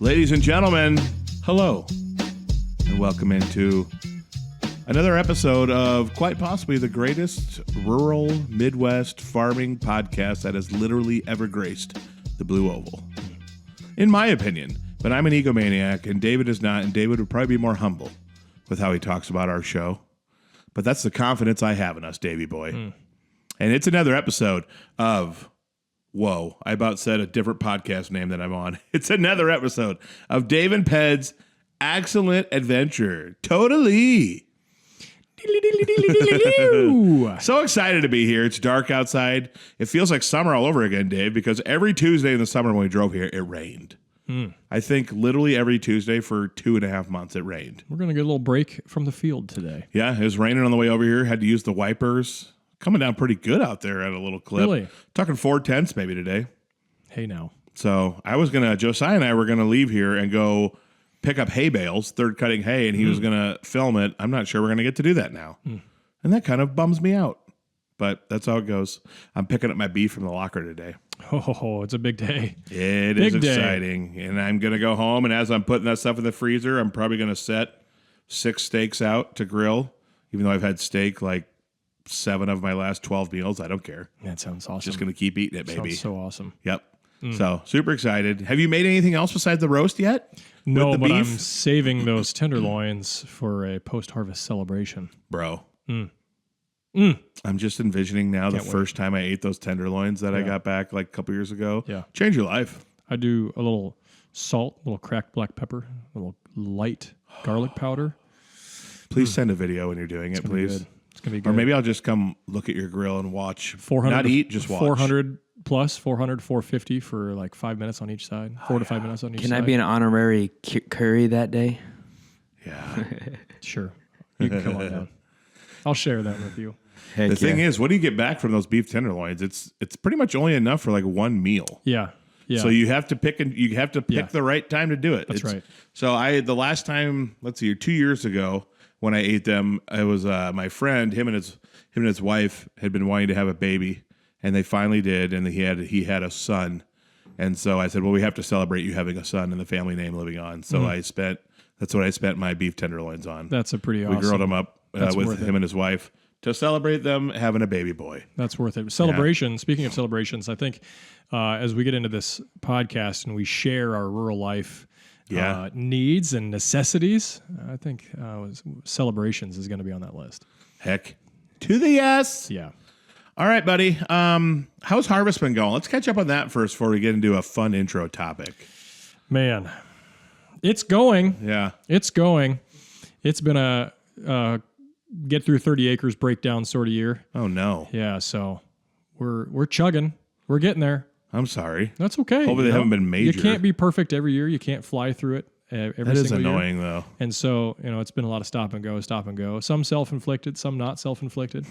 Ladies and gentlemen, hello, and welcome into another episode of quite possibly the greatest rural Midwest farming podcast that has literally ever graced the Blue Oval. In my opinion, but I'm an egomaniac, and David is not, and David would probably be more humble with how he talks about our show. But that's the confidence I have in us, Davey boy. And it's another episode of... Whoa, I about said a different podcast name that I'm on. It's another episode of Dave and Ped's AGcellent Adventure. Totally. So excited to be here. It's dark outside. It feels like summer all over again, Dave, because every Tuesday in the summer when we drove here, it rained. I think literally every Tuesday for 2.5 months it rained. We're going to get a little break from the field today. Yeah, it was raining on the way over here. Had to use the wipers. Coming down pretty good out there at a little clip. Really? Talking 4/10 maybe today. Hey, now. So Josiah and I were going to leave here and go pick up hay bales, third cutting hay, and he was going to film it. I'm not sure we're going to get to do that now. And that kind of bums me out. But that's how it goes. I'm picking up my beef from the locker today. Oh, it's a big day. It is exciting. And I'm going to go home, and as I'm putting that stuff in the freezer, I'm probably going to set 6 steaks out to grill, even though I've had steak like 7 of my last 12 meals. I don't care. That sounds awesome. Just going to keep eating it, baby. Sounds so awesome. Yep. So super excited. Have you made anything else besides the roast yet? No, but beef? I'm saving those tenderloins for a post-harvest celebration. Bro. I'm just envisioning now the first time I ate those tenderloins that I got back like a couple years ago. Yeah. Change your life. I do a little salt, a little cracked black pepper, a little light garlic powder. Please send a video when you're doing it, please. It's going to be good. Or maybe I'll just come look at your grill and watch. 400 Not eat, just watch. 400 plus, 400, 450 for like 5 minutes on each side. 4 to 5 minutes on each side. Can I be an honorary curry that day? Yeah. Sure. You can come on down. I'll share that with you. The thing is, what do you get back from those beef tenderloins? It's pretty much only enough for like one meal. Yeah. Yeah. So you have to pick the right time to do it. That's right. So the last time, 2 years ago, when I ate them, it was my friend, him and his wife had been wanting to have a baby, and they finally did, and he had a son, and so I said, well, we have to celebrate you having a son and the family name living on. So that's what I spent my beef tenderloins on. That's a pretty awesome. We grilled them up with him it. and his wife to celebrate them having a baby boy. That's worth it. Celebration. Speaking of celebrations, I think as we get into this podcast and we share our rural life. Needs and necessities. I think celebrations is going to be on that list. Heck, to the yes. Yeah. All right, buddy. How's harvest been going? Let's catch up on that first before we get into a fun intro topic. Man, it's going. Yeah. It's going. It's been a get through 30 acres breakdown sort of year. Oh, no. Yeah, so we're chugging. We're getting there. I'm sorry. That's okay. Hopefully they haven't been major. You can't be perfect every year. You can't fly through it every single year. That is annoying, though. And so, it's been a lot of stop and go. Some self-inflicted, some not self-inflicted.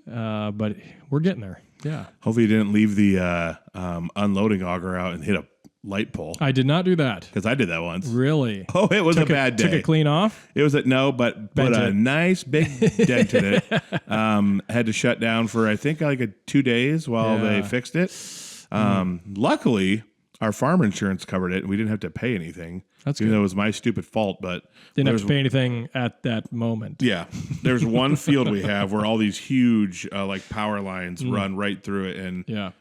But we're getting there. Yeah. Hopefully you didn't leave the unloading auger out and hit a light pole. I did not do that. Because I did that once. Really? Oh, it was a bad day. Took it clean off? It was but put a nice big dent in it. Had to shut down for, I think, like 2 days while they fixed it. Luckily, our farm insurance covered it, and we didn't have to pay anything. That's even good. though it was my stupid fault, but didn't have to pay anything at that moment. Yeah, there's one field we have where all these huge power lines run right through it, and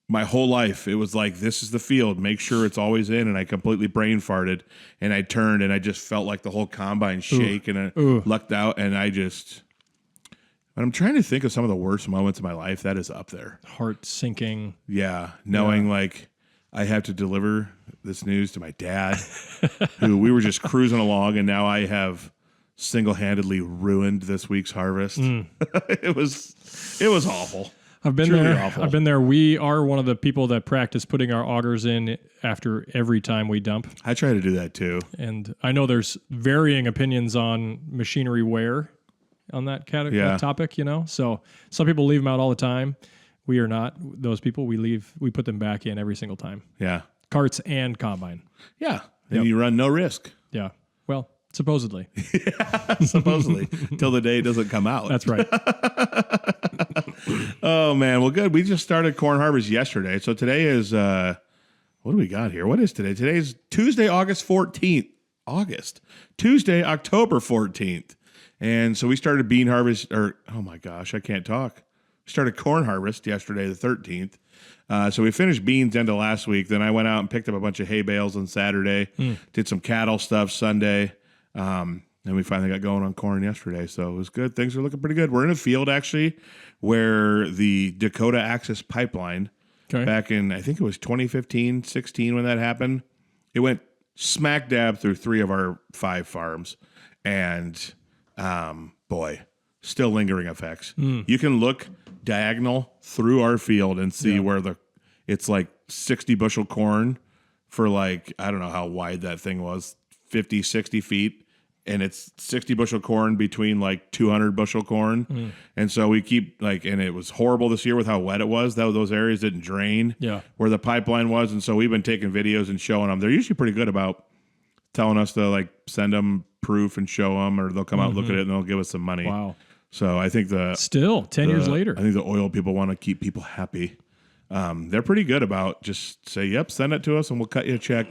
my whole life it was like, this is the field. Make sure it's always in, and I completely brain farted, and I turned, and I just felt like the whole combine shake, and I lucked out, and I'm trying to think of some of the worst moments of my life. That is up there. Heart sinking. Yeah. Knowing I have to deliver this news to my dad, who we were just cruising along, and now I have single-handedly ruined this week's harvest. It was awful. I've been Truly there. awful. I've been there. We are one of the people that practice putting our augers in after every time we dump. I try to do that too. And I know there's varying opinions on machinery wear on that topic, So some people leave them out all the time. We are not those people. We put them back in every single time. Yeah. Carts and combine. Yeah. And you run no risk. Yeah. Well, supposedly. Supposedly. Till the day it doesn't come out. That's right. Oh, man. Well, good. We just started corn harvest yesterday. So today is, what do we got here? What is today? Today's Tuesday, August 14th. Tuesday, October 14th. And so we started bean harvest, oh my gosh, I can't talk. We started corn harvest yesterday, the 13th. So we finished beans end of last week. Then I went out and picked up a bunch of hay bales on Saturday, did some cattle stuff Sunday. And we finally got going on corn yesterday. So it was good. Things are looking pretty good. We're in a field actually where the Dakota Access Pipeline, back in, I think it was 2015, 16 when that happened, it went smack dab through 3 of our 5 farms. And boy, still lingering effects. You can look diagonal through our field and see where it's like 60 bushel corn for like, I don't know how wide that thing was, 50, 60 feet. And it's 60 bushel corn between like 200 bushel corn. And so we keep and it was horrible this year with how wet it was. Those areas didn't drain where the pipeline was. And so we've been taking videos and showing them. They're usually pretty good about telling us to send them proof and show them, or they'll come out and look at it and they'll give us some money. Wow. So I think 10 years later, I think the oil people want to keep people happy. They're pretty good about just say, yep, send it to us and we'll cut you a check.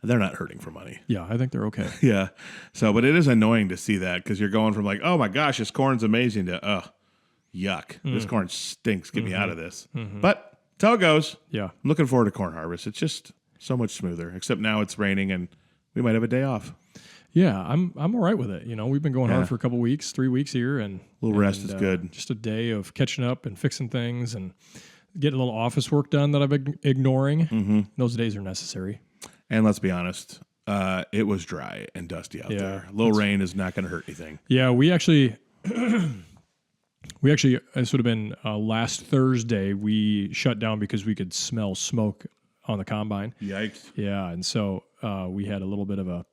They're not hurting for money. Yeah, I think they're okay. Yeah. So, but it is annoying to see that because you're going from like, oh my gosh, this corn's amazing to, yuck. This corn stinks. Get me out of this. But that's how it goes. Yeah. I'm looking forward to corn harvest. It's just so much smoother, except now it's raining and we might have a day off. Yeah, I'm all right with it. We've been going hard for a couple weeks, 3 weeks here, and a little rest is good. Just a day of catching up and fixing things and getting a little office work done that I've been ignoring. Those days are necessary. And let's be honest, it was dry and dusty out there. A little rain is not going to hurt anything. Yeah, we actually, it would have been last Thursday, we shut down because we could smell smoke on the combine. Yikes. Yeah, and so we had a little bit of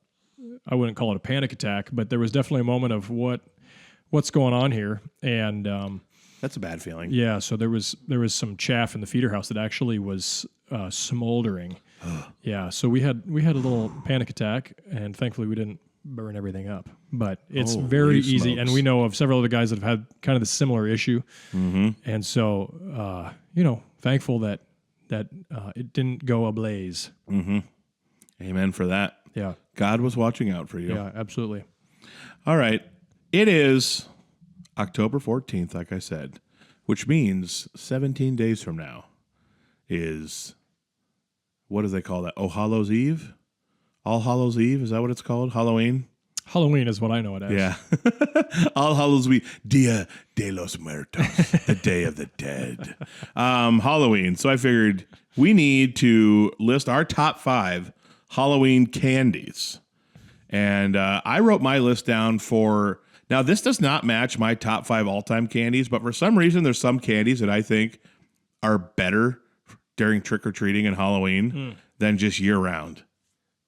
I wouldn't call it a panic attack, but there was definitely a moment of what's going on here. And that's a bad feeling. Yeah, so there was some chaff in the feeder house that actually was smoldering. Yeah, so we had a little panic attack, and thankfully we didn't burn everything up. But it's very easy, smokes. and we know of several other guys that have had kind of the similar issue. And so, thankful that it didn't go ablaze. Amen for that. Yeah. God was watching out for you. Yeah, absolutely. All right. It is October 14th, like I said, which means 17 days from now is, what do they call that? Oh, Hallows Eve? All Hallows Eve? Is that what it's called? Halloween? Halloween is what I know it as. Yeah. All Hallows Eve. Dia de los Muertos. The Day of the Dead. Halloween. So I figured we need to list our top 5 Halloween candies. And I wrote my list down for... Now, this does not match my top 5 all-time candies, but for some reason, there's some candies that I think are better during trick-or-treating and Halloween than just year-round.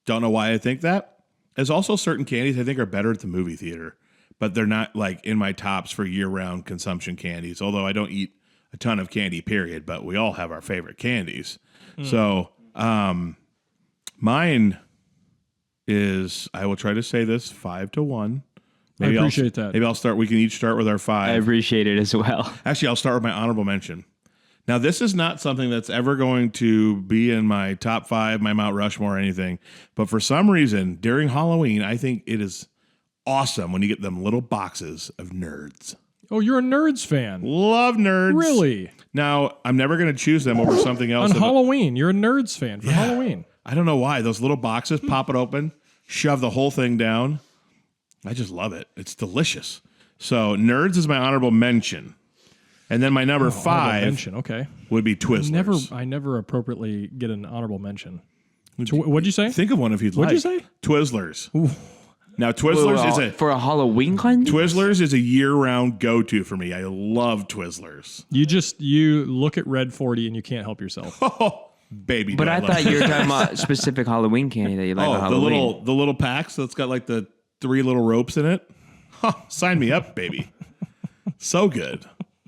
Don't know why I think that. There's also certain candies I think are better at the movie theater, but they're not like in my tops for year-round consumption candies, although I don't eat a ton of candy, period, but we all have our favorite candies. So mine is, I will try to say this 5-1. Maybe I appreciate that. Maybe I'll start. We can each start with our 5. I appreciate it as well. Actually, I'll start with my honorable mention. Now, this is not something that's ever going to be in my top 5, my Mount Rushmore or anything. But for some reason, during Halloween, I think it is awesome when you get them little boxes of Nerds. Oh, you're a Nerds fan. Love Nerds. Really? Now, I'm never going to choose them over something else. On Halloween, you're a Nerds fan for Halloween. I don't know why. Those little boxes, pop it open, shove the whole thing down. I just love it. It's delicious. So Nerds is my honorable mention. And then my number 5 okay. would be Twizzlers. I never appropriately get an honorable mention. What'd you say? Think of one if you'd like. What'd you say? Twizzlers. Ooh. Now Twizzlers for a Halloween cleanse? Twizzlers is a year-round go-to for me. I love Twizzlers. You look at Red 40 and you can't help yourself. Oh, baby. But I thought you were talking about specific Halloween candy that you like. The little packs that's got like the 3 little ropes in it. Huh, sign me up, baby. So good.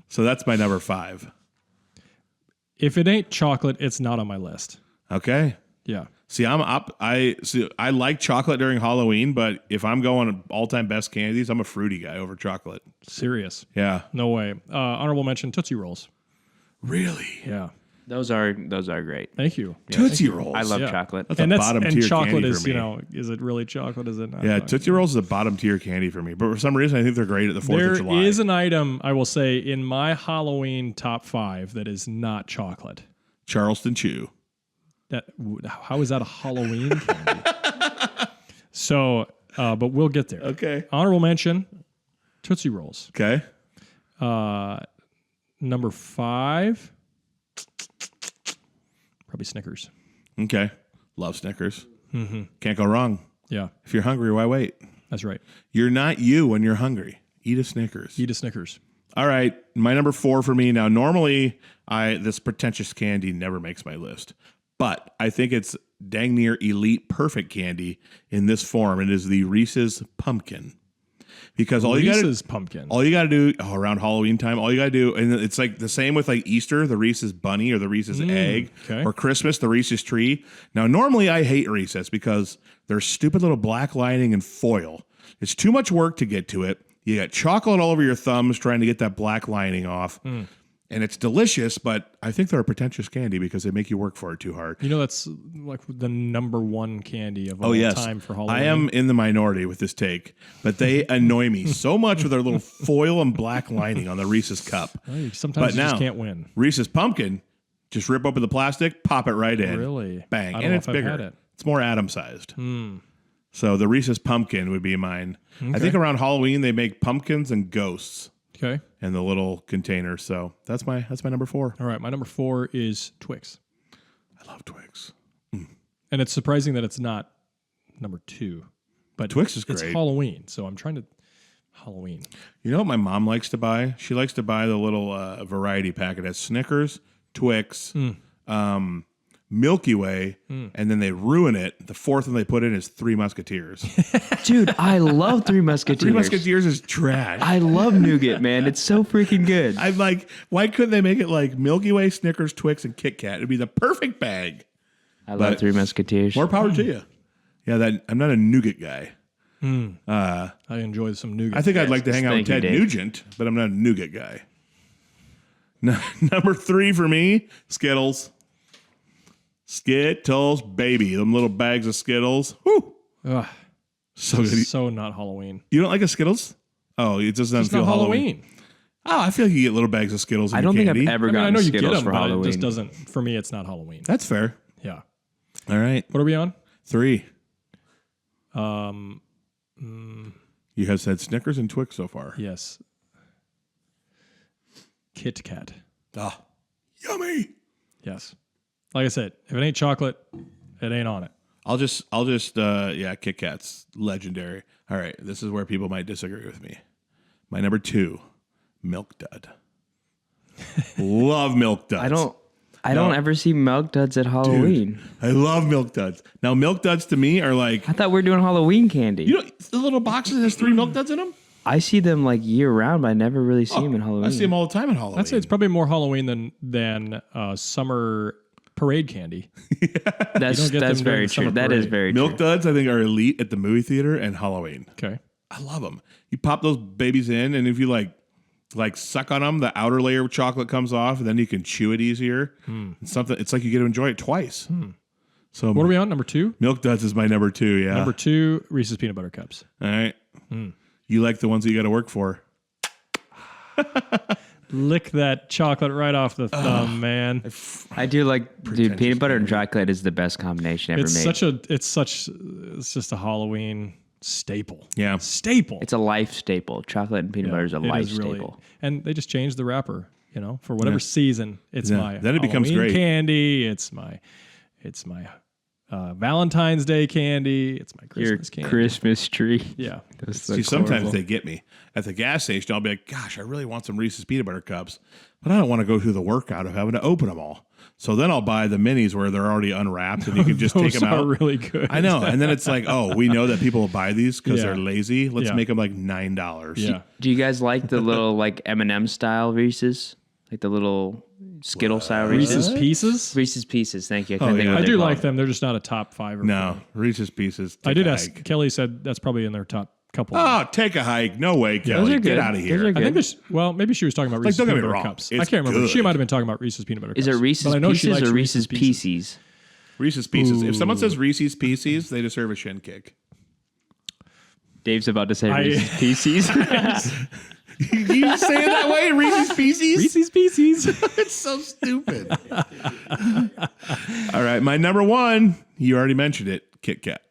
So that's my number 5. If it ain't chocolate, it's not on my list. Okay. Yeah. See, I'm up. I like chocolate during Halloween, but if I'm going all-time best candies, I'm a fruity guy over chocolate. Serious. Yeah. No way. Honorable mention, Tootsie Rolls. Really? Yeah. Those are great. Thank you. Tootsie Rolls. I love Yeah. chocolate. That's a bottom tier chocolate candy is, for me. is it really chocolate? Is it not? Yeah, Tootsie Rolls is a bottom tier candy for me. But for some reason, I think they're great at the 4th of July. There is an item, I will say, in my Halloween top 5 that is not chocolate. Charleston Chew. How is that a Halloween candy? So, but we'll get there. Okay. Honorable mention, Tootsie Rolls. Okay. Number 5, probably Snickers. Okay. Love Snickers. Mm-hmm. Can't go wrong. Yeah, If you're hungry, why wait? that's right. You're not you when you're hungry. Eat a Snickers. Eat a Snickers. All right. My number 4 for me. Now, normally, this pretentious candy never makes my list. But I think it's dang near elite perfect candy in this form. It is the Reese's Pumpkin. Because Reese's Pumpkin. all you got to do around Halloween time, all you got to do, and it's like the same with like Easter, the Reese's Bunny or the Reese's Egg, okay. or Christmas, the Reese's Tree. Now, normally I hate Reese's because they're stupid little black lining and foil. It's too much work to get to it. You got chocolate all over your thumbs trying to get that black lining off. And it's delicious, but I think they're a pretentious candy because they make you work for it too hard. That's like the number 1 candy of all time for Halloween. I am in the minority with this take, but they annoy me so much with their little foil and black lining on the Reese's cup. Sometimes you just can't win. Reese's Pumpkin, just rip open the plastic, pop it right in. Really? Bang. I don't And know it's if I've bigger. had it. It's more atom-sized. So the Reese's Pumpkin would be mine. I think around Halloween they make pumpkins and ghosts Okay. in the little container. So that's my number 4. All right. My number 4 is Twix. I love Twix. And it's surprising that it's not number 2. But Twix is It's great. Halloween, so I'm trying to... Halloween. You know what my mom likes to buy? She likes to buy the little variety pack. It has Snickers, Twix, Milky Way, and then they ruin it. The 4th one they put in is Three Musketeers. Dude, I love Three Musketeers. Three Musketeers is trash. I love nougat, man. It's so freaking good. I'm like, why couldn't they make it like Milky Way, Snickers, Twix, and Kit Kat? It'd be the perfect bag. I love Three Musketeers. More power to you. Yeah, I'm not a nougat guy. I enjoy some nougat. I think I'd like to hang out with Thank Ted you, Dave. Nugent, but I'm not a nougat guy. Number 3 for me, Skittles. Skittles, baby. Them little bags of Skittles. Whew. Ugh, So good. so not Halloween. You don't like a Skittles? Oh, it just doesn't It's feel not Halloween. Oh, I feel like you get little bags of Skittles. I don't think I've ever I gotten know you get Skittles them, for but Halloween. it just doesn't... For me, it's not Halloween. That's fair. Yeah. All right. What are we on? 3. You have said Snickers and Twix so far. Yes. Kit Kat. Ah, yummy. Yes. Like I said, if it ain't chocolate, it ain't on it. I'll just, Kit Kat's legendary. All right, this is where people might disagree with me. My number 2, Milk Dud. Love Milk Duds. I don't ever see Milk Duds at Halloween. Dude, I love Milk Duds. Now, Milk Duds to me are like, I thought we were doing Halloween candy. you know, the little boxes that has 3 Milk Duds in them. I see them like year round, but I never really see them in Halloween. I see them all the time in Halloween. I'd say it's probably more Halloween than summer parade candy. That's get them during very the true. summer That is parade. very Milk true. Duds, I think, are elite at the movie theater and Halloween. Okay. I love them. You pop those babies in, and if you like suck on them, the outer layer of chocolate comes off, and then you can chew it easier. It's something. It's like you get to enjoy it twice. So What are we on? Number 2? Milk Duds is my number 2. Yeah. Number 2, Reese's Peanut Butter Cups. All right. You like the ones that you got to work for. Lick that chocolate right off the thumb, man. I do like, dude, peanut butter and chocolate is the best combination ever made. It's just a Halloween staple. Yeah. Staple. It's a life staple. Chocolate and peanut butter is a It life is really- staple. And they just changed the wrapper, for whatever season. It's Yeah. my Then it becomes Halloween great. candy. It's my Valentine's Day candy. It's my Your Christmas candy. Christmas tree. Yeah. That's See, sometimes they get me. At the gas station, I'll be like, gosh, I really want some Reese's Peanut Butter Cups, but I don't want to go through the workout of having to open them all. So then I'll buy the minis where they're already unwrapped and you can just take Those them are out. really good. I know. And then it's like, oh, we know that people will buy these because Yeah. they're lazy. Let's Yeah. make them like $9. Yeah. Do you guys like the little like M&M style Reese's? Like the little Skittle style Reese's? Reese's Pieces? Reese's Pieces, thank you. I couldn't think yeah. of what I they're do like called. them. They're just not a top 5 or No, Reese's Pieces. I did take a ask. hike. Kelly said that's probably in their top couple. Oh, take a hike. No way, Those Kelly. are Get good. out of Those here. are I good. think this. Well, maybe she was talking about Reese's don't get peanut me butter wrong. cups. It's I can't remember. good. She might have been talking about Reese's peanut butter cups. Is it Reese's But I know she Pieces likes or Reese's Pieces. Pieces? Reese's Pieces. If someone says Reese's Pieces, they deserve a shin kick. Dave's about to say Reese's Pieces. You say it that way, Reese's Pieces? Reese's Pieces. It's so stupid. All right, my number one, you already mentioned it, Kit Kat.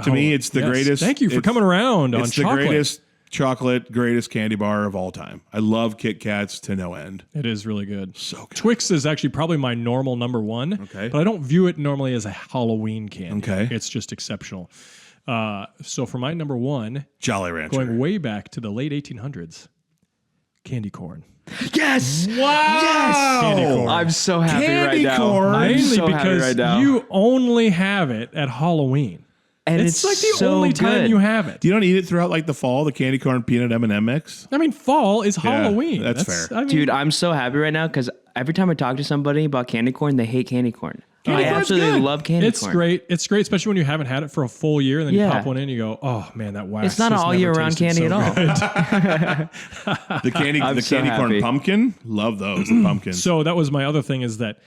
To me, it's the Yes. greatest. Thank you for coming around on It's chocolate. the greatest chocolate, greatest candy bar of all time. I love Kit Kats to no end. It is really good. So good. Twix is actually probably my normal number one. Okay. But I don't view it normally as a Halloween candy. Okay. It's just exceptional. So for my number one, Jolly Rancher. going way back to the late 1800s, candy corn. Yes. Wow. Candy corn. I'm so happy Candy right corn. now. I'm Mainly so happy because right now. you only have it at Halloween. and It's like the so only time good. you have it. You don't eat it throughout like the fall, the candy corn peanut M&M mix? I mean, fall is Halloween. that's fair. I mean, Dude, I'm so happy right now because every time I talk to somebody about candy corn, they hate candy corn. Candy I corn's absolutely good. love candy it's corn. great. It's great, especially when you haven't had it for a full year, and then you Yeah. pop one in, and you go, "Oh man, that wax." It's not has all never year round tasted candy so at all. good." The candy, I'm the so candy corn happy. pumpkin, love those. The pumpkins. So that was my other thing is that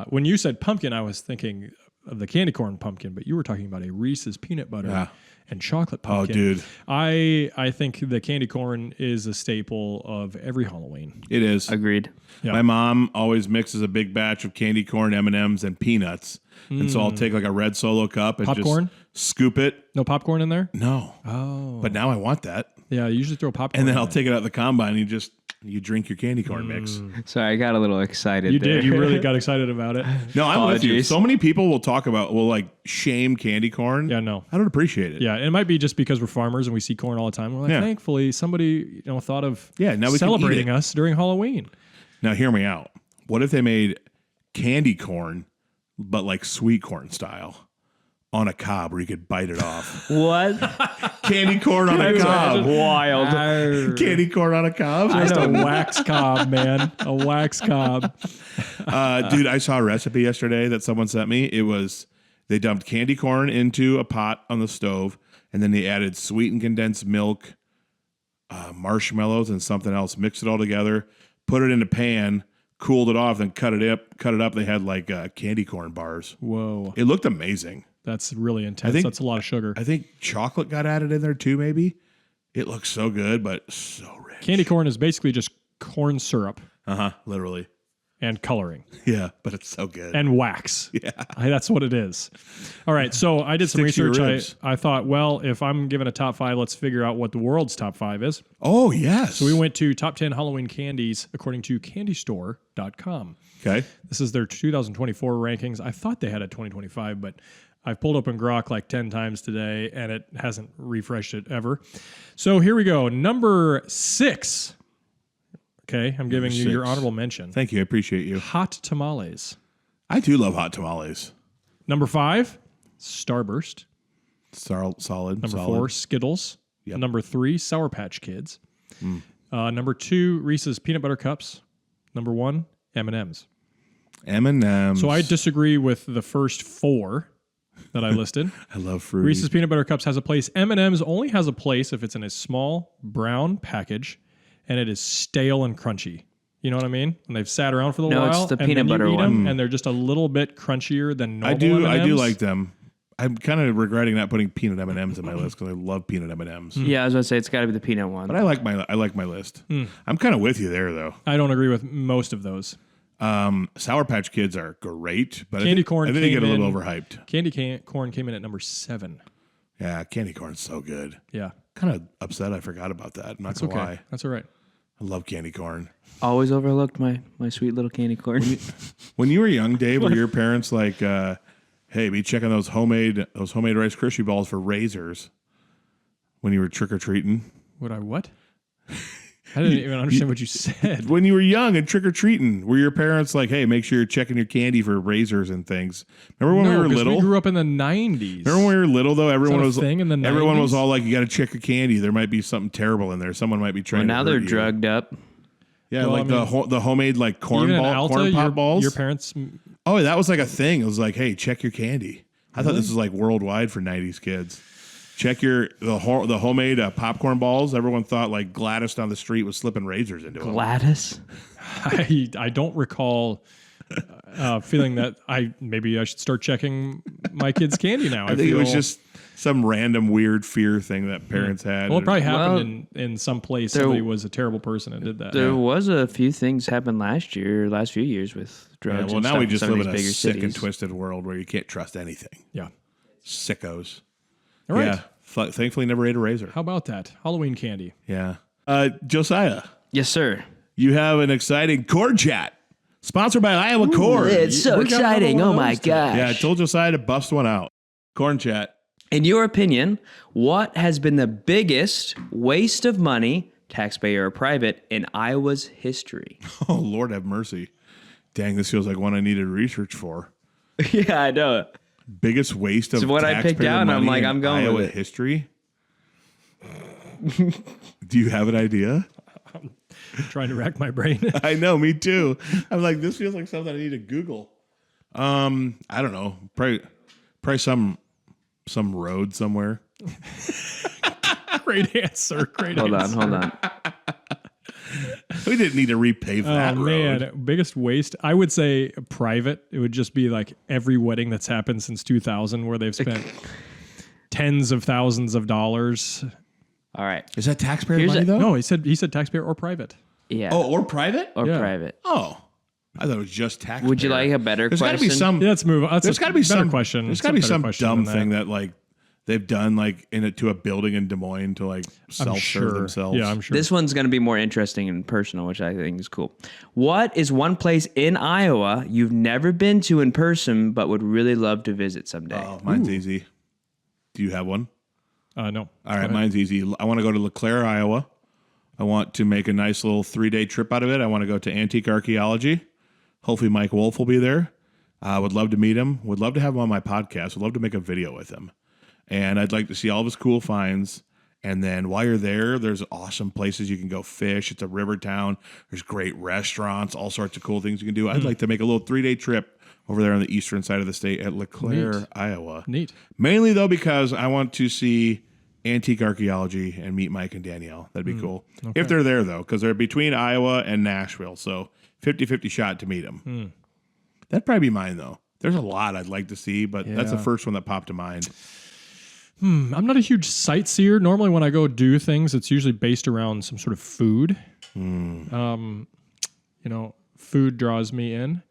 when you said pumpkin, I was thinking of the candy corn pumpkin, but you were talking about a Reese's peanut butter Yeah. and chocolate Oh, pumpkin. dude, I think the candy corn is a staple of every Halloween. it is. Agreed. Yeah. My mom always mixes a big batch of candy corn, M&Ms, and peanuts. And so I'll take like a red Solo cup and Popcorn? just scoop it. No popcorn in there? No, Oh, but now I want that. yeah. You usually throw popcorn. And then in I'll there. take it out of the combine and you drink your candy corn mix. Sorry, I got a little excited. You there. did. You really got excited about it. No, I'm with you. Apologies. So many people will like shame candy corn. Yeah, no. I don't appreciate it. Yeah, and it might be just because we're farmers and we see corn all the time. We're like, Yeah. thankfully, somebody thought of Yeah, now we can eat celebrating it. us during Halloween. Now hear me out. What if they made candy corn, but like sweet corn style, on a cob where you could bite it off? What? Candy corn on a cob. Wild. Candy corn on a cob. Just a wax cob, man. A wax cob. Dude, I saw a recipe yesterday that someone sent me. It was they dumped candy corn into a pot on the stove, and then they added sweetened condensed milk, marshmallows, and something else. Mixed it all together, put it in a pan, cooled it off, then cut it up. They had like candy corn bars. Whoa. It looked amazing. That's really intense. think- That's a lot of sugar. I think chocolate got added in there too. Maybe it looks so good, but so rich. Candy corn is basically just corn syrup Literally. and coloring Yeah, but it's so good. and wax. Yeah. That's what it is. All right. So I did some Stick to your research. ribs. I thought, well, if I'm given a top 5, let's figure out what the world's top 5 is. Oh yes. So we went to top 10 Halloween candies according to candystore.com. Okay. This is their 2024 rankings. I thought they had a 2025, but I've pulled open Grok like 10 times today and it hasn't refreshed it ever. So here we go. Number 6. Okay, I'm giving you your 6. honorable mention. Thank you. I appreciate you. Hot tamales. I do love hot tamales. Number 5, Starburst. Solid. Number 4, Skittles. Yep. Number 3, Sour Patch Kids. Number 2, Reese's Peanut Butter Cups. Number 1, M&M's. M&M's. So I disagree with the first 4 that I listed. I love fruit. Reese's Peanut Butter Cups has a place. M&M's only has a place if it's in a small brown package and it is stale and crunchy. You know what I mean? And they've sat around for a No, while. it's the and peanut then you butter eat 'em, one. and they're just a little bit crunchier than normal I do M&Ms. like them. I'm kind of regretting not putting peanut M&Ms in my list because I love peanut M&Ms. Yeah, I was going to say it's got to be the peanut one. But I like my list. I'm kind of with you there though. I don't agree with most of those. Sour Patch Kids are great, but Candy corn I think they came get a little in- overhyped. Corn came in at number 7. Yeah, candy corn's so good. Yeah. Kind of upset I forgot about that. I'm not It's gonna okay. lie. That's all right. I love candy corn. Always overlooked my sweet little candy corn. When you were young, Dave, were your parents like, "Hey, be checking those homemade Rice Krispie balls for razors"? When you were trick or treating, Would I what? I didn't even understand what you said. when you were young and trick or treating, were your parents like, "Hey, make sure you're checking your candy for razors and things"? Remember when we were 'cause little? we grew up in the 90s. Remember when we were little though? Everyone a was thing in the everyone 90s? was all like, "You got to check your candy. There might be something terrible in there. Someone might be trying." Now to they're hurt you." drugged up. Yeah, Well, like I mean, the homemade like corn Even in ball, Alta, corn pop your, balls. Your parents. Oh, that was like a thing. It was like, "Hey, check your candy." I thought this was like worldwide for '90s kids. Check the homemade popcorn balls. Everyone thought like Gladys down the street was slipping razors into them. Gladys? I don't recall feeling that maybe I should start checking my kids' candy now. I think it was just some random weird fear thing that parents had. Well, it probably happened in some place. Somebody was a terrible person and did that. There was a few things happened last few years with drugs. Yeah, well, and now stuff we in just some of live in a these sick bigger and cities. twisted world where you can't trust anything. Yeah. Sickos. All right. Yeah. Thankfully, never ate a razor. How about that? Halloween candy. Yeah. Josiah, Yes, sir. you have an exciting Cord Chat sponsored by Iowa Cord. It's so We're gonna have exciting. one Oh of my those today. gosh. Yeah, I told Josiah to bust one out. Corn Chat. In your opinion, what has been the biggest waste of money, taxpayer or private, in Iowa's history? Oh, Lord have mercy. Dang, this feels like one I needed research for. Yeah, I know. Biggest waste of So what I picked taxpayer down, I'm money like, in I'm going Iowa with it. history. Do you have an idea? Trying to rack my brain. I know, me too. I'm like, this feels like something I need to Google. I don't know. Probably some road somewhere. Great answer. Great Hold answer. on. We didn't need to repave that Oh road. man, biggest waste. I would say private. It would just be like every wedding that's happened since 2000 where they've spent tens of thousands of dollars. All right. Is that taxpayer Here's money a- though? No, he said taxpayer or private. Yeah. Oh, or private? Or yeah. private. Oh, I thought it was just taxpayer. Would you like a better There's question? got to be some. Yeah, let's move on. That's There's got to be better some question. There's It's got a to be better some question dumb than thing that like they've done like to a building in Des Moines to like I'm self-serve sure. themselves. Yeah, I'm sure. This one's going to be more interesting and personal, which I think is cool. What is one place in Iowa you've never been to in person but would really love to visit someday? Oh, mine's easy. Do you have one? No. All right, mine's easy. I want to go to LeClaire, Iowa. I want to make a nice little 3-day trip out of it. I want to go to antique archaeology. Hopefully Mike Wolf will be there. I would love to meet him. Would love to have him on my podcast. Would love to make a video with him. And I'd like to see all of his cool finds. And then while you're there, there's awesome places you can go fish. It's a river town. There's great restaurants, all sorts of cool things you can do. I'd like to make a little 3-day trip over there on the eastern side of the state at LeClaire, Neat. Iowa. Neat. Mainly, though, because I want to see antique archaeology and meet Mike and Danielle. That'd be cool. Okay. If they're there, though, because they're between Iowa and Nashville. So 50-50 shot to meet them. That'd probably be mine, though. There's a lot I'd like to see, but that's the Yeah. first one that popped to mind. I'm not a huge sightseer. Normally, when I go do things, it's usually based around some sort of food. Food draws me in.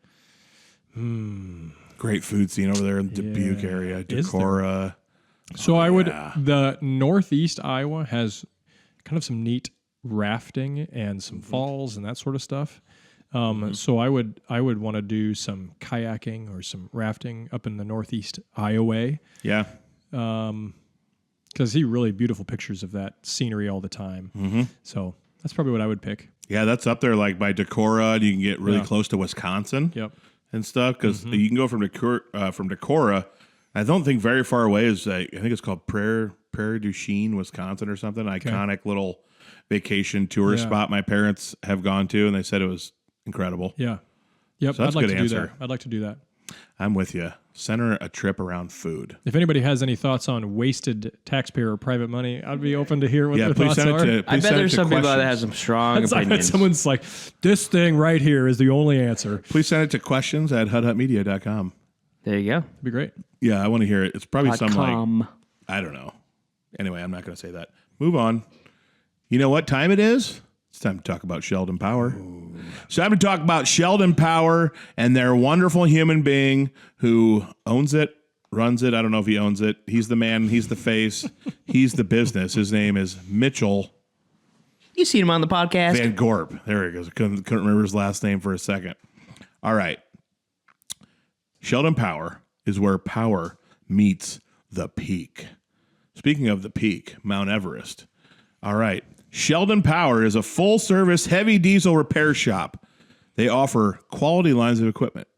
Great food scene over there in the Dubuque area. Is there? Decorah. So the Northeast Iowa has kind of some neat rafting and some falls and that sort of stuff. So I would want to do some kayaking or some rafting up in the Northeast Iowa. Yeah. Because see really beautiful pictures of that scenery all the time. So that's probably what I would pick. Yeah, that's up there like by Decorah. And you can get really close to Wisconsin. Yep. And stuff because you can go from Decorah. I don't think very far away is I think it's called Prairie du Chien, Wisconsin or something. Iconic little vacation tourist spot my parents have gone to, and they said it was incredible. Yeah. Yep. So that's I'd like a good to answer. do that. I'd like to do that. I'm with you. Center a trip around food. If anybody has any thoughts on wasted taxpayer or private money, I'd be open to hear what their please thoughts send are. it to. I Please bet send it there's to some people that questions. have some strong I bet opinions. someone's like, this thing right here is the only answer. Please send it to questions@hudhutmedia.com. There you go. It'd be great. Yeah, I want to hear it. It's probably some like .com. I don't know. Anyway, I'm not going to say that. Move on. You know what time it is? It's time to talk about Sheldon Power. It's time to talk about Sheldon Power and their wonderful human being who owns it, runs it. I don't know if he owns it. He's the man. He's the face. He's the business. His name is Mitchell You seen him on the podcast? Van Gorp. There he goes. I couldn't remember his last name for a second. All right. Sheldon Power is where power meets the peak. Speaking of the peak, Mount Everest. All right. Sheldon Power is a full-service heavy diesel repair shop. They offer quality lines of equipment.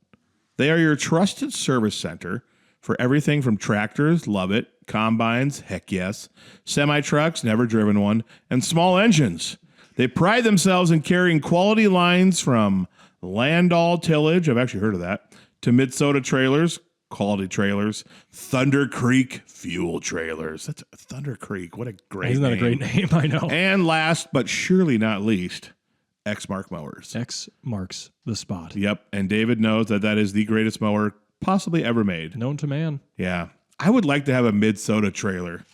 They are your trusted service center for everything from tractors, love it, combines, heck yes, semi-trucks, never driven one, and small engines. They pride themselves in carrying quality lines from Landall tillage, I've actually heard of that, to Minnesota trailers, quality trailers. Thunder Creek Fuel Trailers. That's Thunder Creek. What a great Isn't that name. a great name? I know. And last but surely not least, X-Mark Mowers. X marks the spot. Yep. And David knows that is the greatest mower possibly ever made. Known to man. Yeah. I would like to have a Minnesota trailer.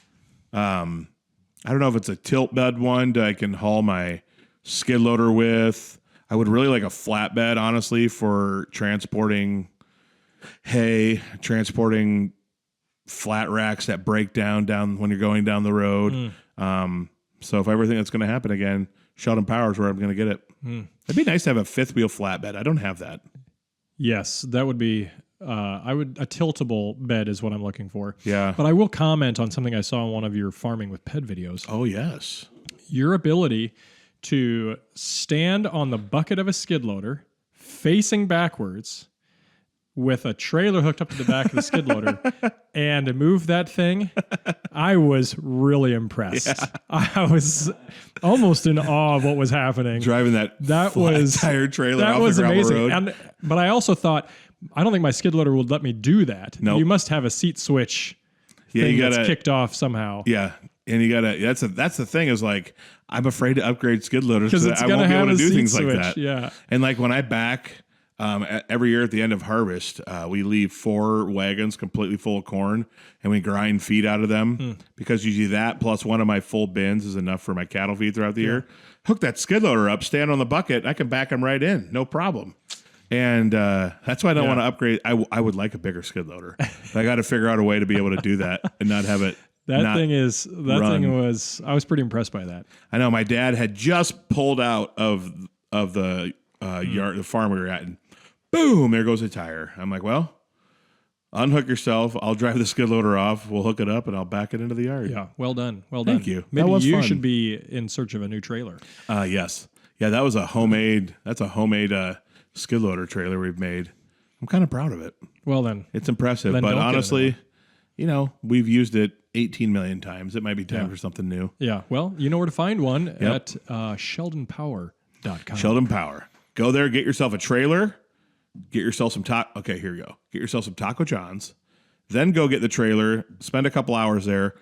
I don't know if it's a tilt bed one that I can haul my skid loader with. I would really like a flatbed, honestly, for transporting hay, transporting flat racks that break down when you're going down the road. So if everything that's going to happen again, Sheldon Power is where I'm going to get it. It'd be nice to have a fifth wheel flatbed. I don't have that. Yes, that would be. A tiltable bed is what I'm looking for. Yeah. But I will comment on something I saw in one of your farming with pet videos. Oh, yes. Your ability to stand on the bucket of a skid loader facing backwards with a trailer hooked up to the back of the skid loader and move that thing, I was really impressed. Yeah. I was almost in awe of what was happening. Driving that was tire trailer that off was the gravel amazing. road. But I also thought, I don't think my skid loader would let me do that. Nope. You must have a seat switch thing that's kicked off somehow. Yeah. And you gotta. That's the thing is like I'm afraid to upgrade skid loaders because I won't be able to do things switch. like that. Yeah. And like when I back every year at the end of harvest, we leave 4 wagons completely full of corn and we grind feed out of them because usually that plus one of my full bins is enough for my cattle feed throughout the year. Hook that skid loader up, stand on the bucket, and I can back them right in, no problem. And that's why I don't want to upgrade. I would like a bigger skid loader. I got to figure out a way to be able to do that and not have it. That thing was. I was pretty impressed by that. I know my dad had just pulled out of the yard, the farm we were at, and boom, there goes a tire. I'm like, well, unhook yourself. I'll drive the skid loader off. We'll hook it up, and I'll back it into the yard. Yeah, well done. Well done. Thank you. Maybe you fun. should be in search of a new trailer. Yes. Yeah, that was a homemade. That's a homemade skid loader trailer we've made. I'm kind of proud of it. Well then, it's impressive. But honestly, we've used it 18 million times. It might be time for something new. Yeah. Well, you know where to find one at sheldonpower.com. Sheldon Power. Go there, get yourself a trailer, get yourself some okay, here you go. Get yourself some Taco John's. Then go get the trailer, spend a couple hours there,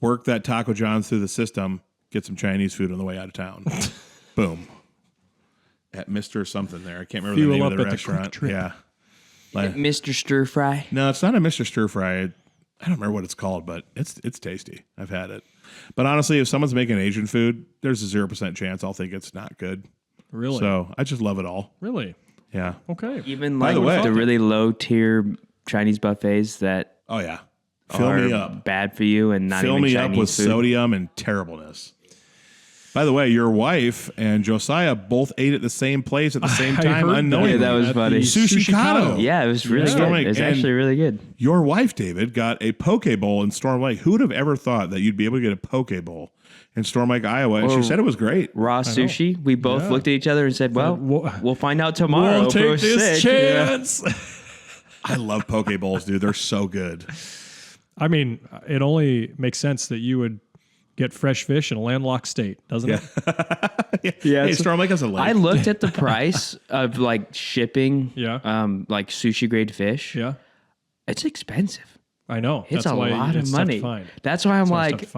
work that Taco John's through the system, get some Chinese food on the way out of town. Boom. At Mr. something there. I can't remember the name of the restaurant. Yeah. Like, Mr. Stir Fry? No, it's not a Mr. Stir Fry. I don't remember what it's called, but it's tasty. I've had it. But honestly, if someone's making Asian food, there's a 0% chance I'll think it's not good. Really? So I just love it all. Really? Yeah. Okay. Even like the really low tier Chinese buffets that Fill me up. Bad for you and not Fill even me Chinese up with food. sodium and terribleness. By the way, your wife and Josiah both ate at the same place at the same time unknowingly. Yeah, that was funny. Sushi Kato. Yeah, it was really good. It was actually really good. Your wife, David, got a poke bowl in Storm Lake. Who would have ever thought that you'd be able to get a poke bowl in Storm Lake, Iowa? And she said it was great. Raw sushi. We both looked at each other and said, well, we'll find out tomorrow. We'll take this chance. Yeah. I love poke bowls, dude. They're so good. I mean, it only makes sense that you would get fresh fish in a landlocked state, doesn't it? Yeah. Hey, Storm Lake has a lake. I looked at the price of like shipping like sushi grade fish. Yeah. It's expensive. I know. It's a lot of money. That's why I'm like,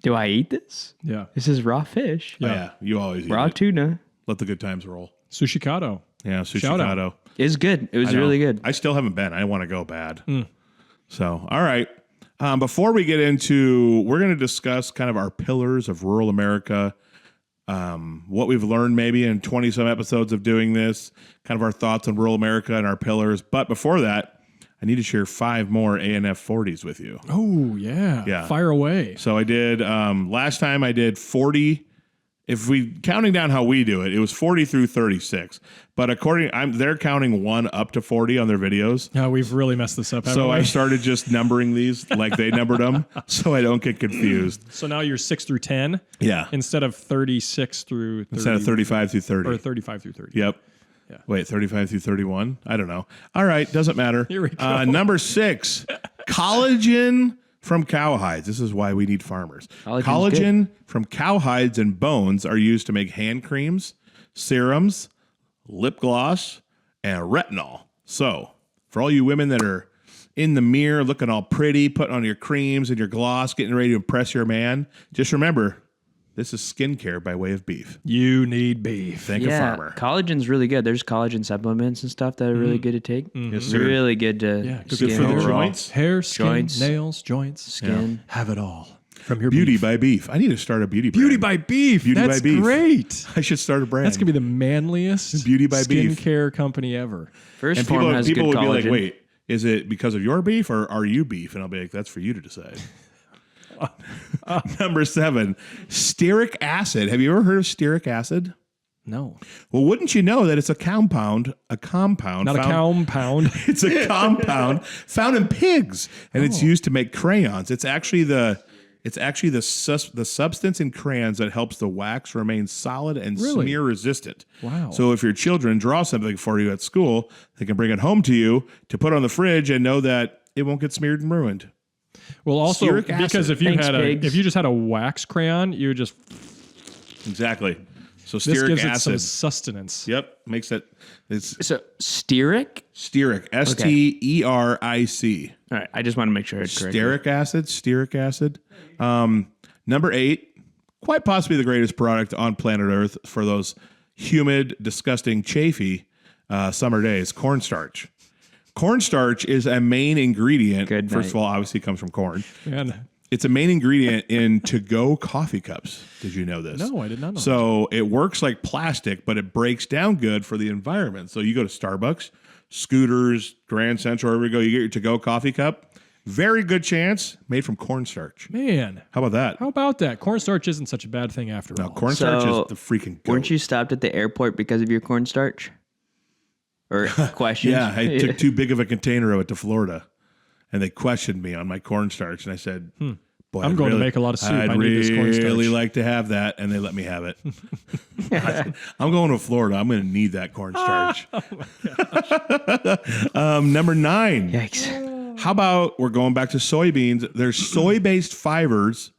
do I eat this? Yeah. This is raw fish. Yeah. Yeah. You always eat raw tuna. Let the good times roll. Sushi Kato. Yeah, Sushi Kato. It's good. It was really good. I still haven't been. I want to go bad. So, all right. Before we get into, we're going to discuss kind of our pillars of rural America, what we've learned maybe in 20 some episodes of doing this, kind of our thoughts on rural America and our pillars. But before that, I need to share 5 more ANF 40s with you. Oh, yeah. Fire away. So I did, last time I did 40. If we counting down how we do it, it was 40 through 36. But they're counting 1 up to 40 on their videos. Yeah, we've really messed this up. So I started just numbering these like they numbered them, so I don't get confused. So now you're 6 through 10. Yeah. Instead of 36 through 30. Instead of 35 through 30. Or 35 through 30. Yep. Yeah. Wait, 35 through 31? I don't know. All right, doesn't matter. Here we go. Number 6, collagen from cowhides. This is why we need farmers. Collagen from cowhides and bones are used to make hand creams, serums, lip gloss, and retinol. So, for all you women that are in the mirror, looking all pretty, putting on your creams and your gloss, getting ready to impress your man, just remember, this is skincare by way of beef. You need beef. Thank a farmer. Collagen's really good. There's collagen supplements and stuff that are really good to take. Yes, sir. Really good to good skin for the overall. joints. Hair, skin, Joints. nails, joints, Skin. Have it all from your Beauty beef. by beef. I need to start a beauty brand. Beauty by beef. Beauty That's by beef. great. I should start a brand. That's gonna be the manliest Beauty by beef. skincare company ever. First And form has people good would collagen. be like, wait, is it because of your beef or are you beef? And I'll be like, that's for you to decide. Number 7, stearic acid. Have you ever heard of stearic acid? No, Well, wouldn't you know that it's a compound. not a found- compound. It's a compound found in pigs, and it's used to make crayons. It's actually the substance in crayons that helps the wax remain solid and Really? smear resistant. Wow. So if your children draw something for you at school, they can bring it home to you to put on the fridge and know that it won't get smeared and ruined. Well, also Stearic acid. because if you Thanks, pigs. if you just had a wax crayon, you would just Exactly. So this stearic gives it some acid. sustenance. Yep, makes it. It's So stearic? stearic. Stearic. All right, I just want to make sure I heard correctly. Stearic acid. Number 8, quite possibly the greatest product on planet Earth for those humid, disgusting, chafy summer days, cornstarch. Cornstarch is a main ingredient. Good First night. of all, obviously it comes from corn. Man, It's a main ingredient in to-go coffee cups. Did you know this? no, I did not know. So it works like plastic, but it breaks down good for the environment. So you go to Starbucks, Scooters, Grand Central, wherever you go, you get your to-go coffee cup. Very good chance made from cornstarch. Man, How about that? how about that? Cornstarch isn't such a bad thing after all. Cornstarch So, is the freaking goat. Weren't you stopped at the airport because of your cornstarch? Or questions? Yeah, I took too big of a container of it to Florida, and they questioned me on my cornstarch, and I said, "Boy, I'm going to make a lot of soup. I'd I need this cornstarch." really like to have that," and they let me have it. I'm going to Florida. I'm going to need that cornstarch. Number 9. Yikes. How about we're going back to soybeans? There's soy-based fibers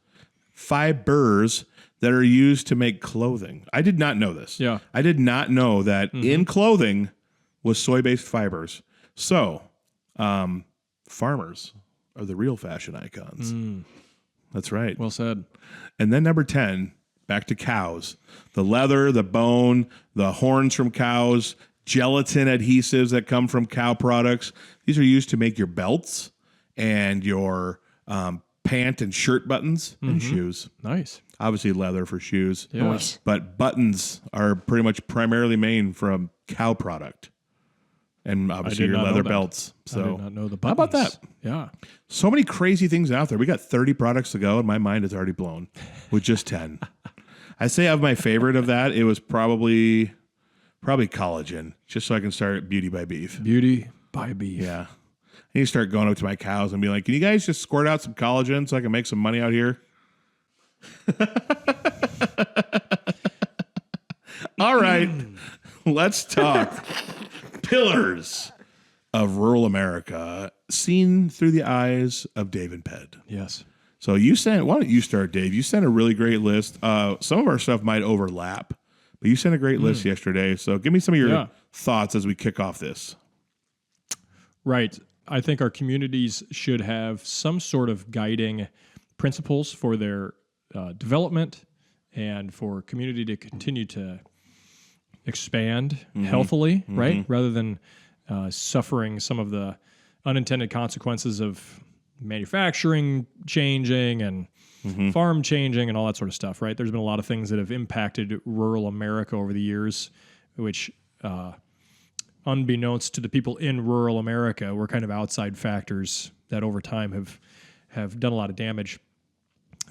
that are used to make clothing. I did not know this. Yeah. I did not know that in clothing was soy-based fibers. So, farmers are the real fashion icons. That's right. Well said. And then number 10, back to cows. The leather, the bone, the horns from cows, gelatin adhesives that come from cow products. These are used to make your belts and your pant and shirt buttons and shoes. Nice. Obviously leather for shoes. Yeah. Nice. But buttons are pretty much primarily made from cow product. And obviously did your not know leather that. belts. I So did not know the how about buttons. that? Yeah. So many crazy things out there. We got 30 products to go, and my mind is already blown with just 10. I say of my favorite of that, it was probably collagen, just so I can start Beauty by Beef. Beauty by beef. Yeah. I need to start going up to my cows and be like, can you guys just squirt out some collagen so I can make some money out here? All right. Let's talk pillars of rural America seen through the eyes of Dave and Ped. Yes. So why don't you start, Dave? You sent a really great list. Some of our stuff might overlap, but you sent a great list yesterday. So give me some of your thoughts as we kick off this. Right. I think our communities should have some sort of guiding principles for their development and for community to continue to expand healthily, right? Rather than suffering some of the unintended consequences of manufacturing changing and farm changing and all that sort of stuff, right? There's been a lot of things that have impacted rural America over the years, which unbeknownst to the people in rural America were kind of outside factors that over time have done a lot of damage.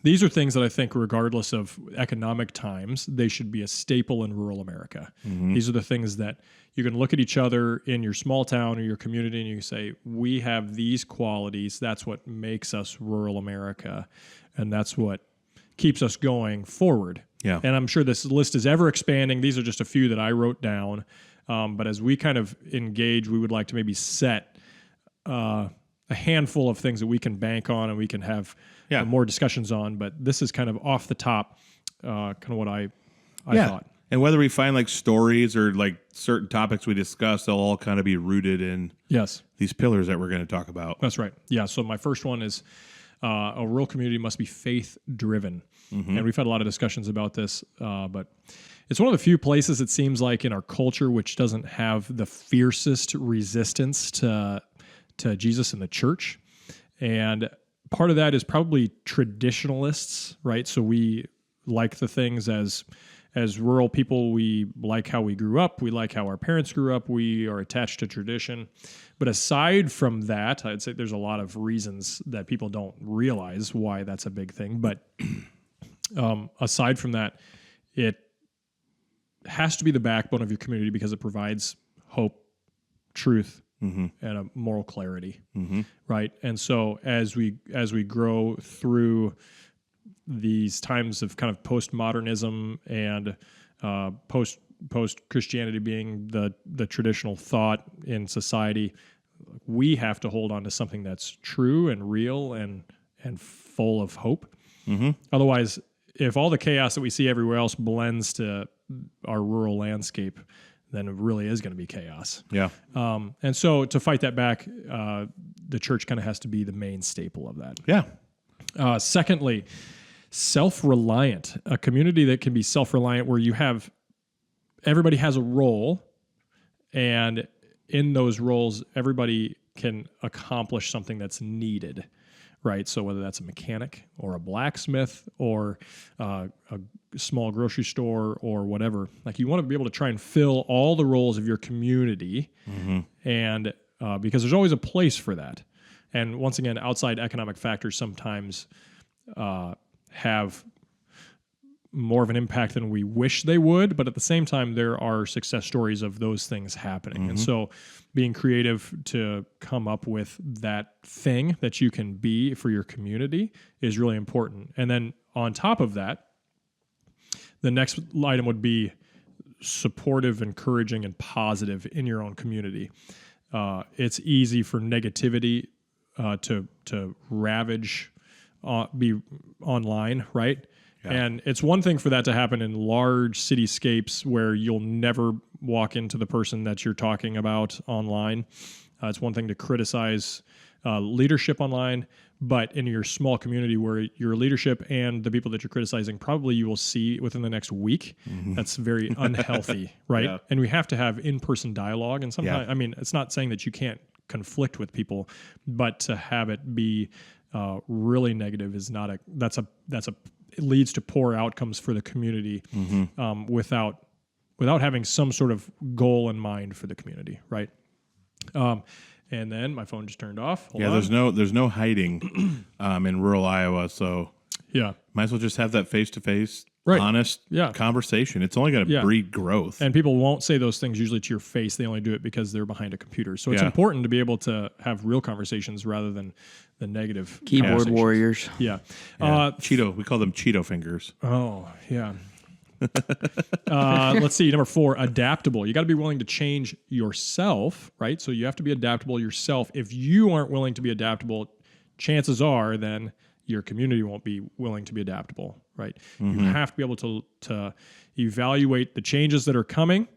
These are things that I think, regardless of economic times, they should be a staple in rural America. These are the things that you can look at each other in your small town or your community and you say, we have these qualities. That's what makes us rural America. And that's what keeps us going forward. Yeah. And I'm sure this list is ever expanding. These are just a few that I wrote down. But as we kind of engage, we would like to maybe set a handful of things that we can bank on and we can have more discussions on. But this is kind of off the top, kind of what I thought. And whether we find like stories or like certain topics we discuss, they'll all kind of be rooted in these pillars that we're going to talk about. That's right. Yeah. So my first one is a rural community must be faith-driven. And we've had a lot of discussions about this, but it's one of the few places it seems like in our culture which doesn't have the fiercest resistance to Jesus and the church. And part of that is probably traditionalists, right? So we like the things as rural people, we like how we grew up, we like how our parents grew up, we are attached to tradition. But aside from that, I'd say there's a lot of reasons that people don't realize why that's a big thing. But aside from that, it has to be the backbone of your community because it provides hope, truth, and a moral clarity, right? And so as we grow through these times of kind of postmodernism and post Christianity being the traditional thought in society, we have to hold on to something that's true and real and full of hope. Otherwise, if all the chaos that we see everywhere else blends to our rural landscape, then it really is going to be chaos. Yeah. And so to fight that back, the church kind of has to be the main staple of that. Yeah. Secondly, self-reliant, a community that can be self-reliant where everybody has a role, and in those roles, everybody can accomplish something that's needed, right? So whether that's a mechanic or a blacksmith or a small grocery store or whatever, like you want to be able to try and fill all the roles of your community, and because there's always a place for that. And once again, outside economic factors sometimes have more of an impact than we wish they would, but at the same time, there are success stories of those things happening. And so being creative to come up with that thing that you can be for your community is really important. And then on top of that, the next item would be supportive, encouraging, and positive in your own community. It's easy for negativity to ravage, be online, right? Yeah. And it's one thing for that to happen in large cityscapes where you'll never walk into the person that you're talking about online. It's one thing to criticize leadership online, but in your small community where your leadership and the people that you're criticizing probably you will see within the next week, that's very unhealthy, right? Yeah. And we have to have in-person dialogue. And sometimes, I mean, it's not saying that you can't conflict with people, but to have it be really negative is not it leads to poor outcomes for the community without having some sort of goal in mind for the community, right? And then my phone just turned off. Hold on. There's no hiding in rural Iowa, so might as well just have that face-to-face, honest conversation. It's only going to breed growth. And people won't say those things usually to your face. They only do it because they're behind a computer. So it's important to be able to have real conversations rather than the negative keyboard warriors. Yeah. Cheeto. We call them Cheeto fingers. Oh, yeah. Let's see. Number 4, adaptable. You got to be willing to change yourself, right? So you have to be adaptable yourself. If you aren't willing to be adaptable, chances are then your community won't be willing to be adaptable, right? You have to be able to evaluate the changes that are coming,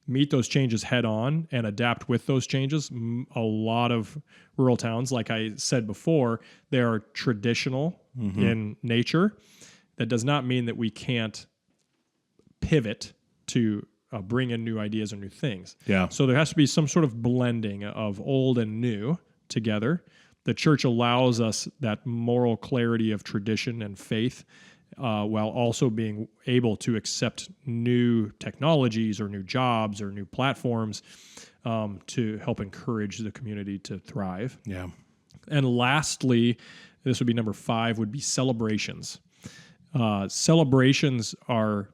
meet those changes head on, and adapt with those changes. A lot of rural towns, like I said before, they are traditional in nature. That does not mean that we can't pivot to bring in new ideas or new things. Yeah. So there has to be some sort of blending of old and new together. The church allows us that moral clarity of tradition and faith while also being able to accept new technologies or new jobs or new platforms to help encourage the community to thrive. Yeah. And lastly, this would be number 5, would be celebrations. Celebrations are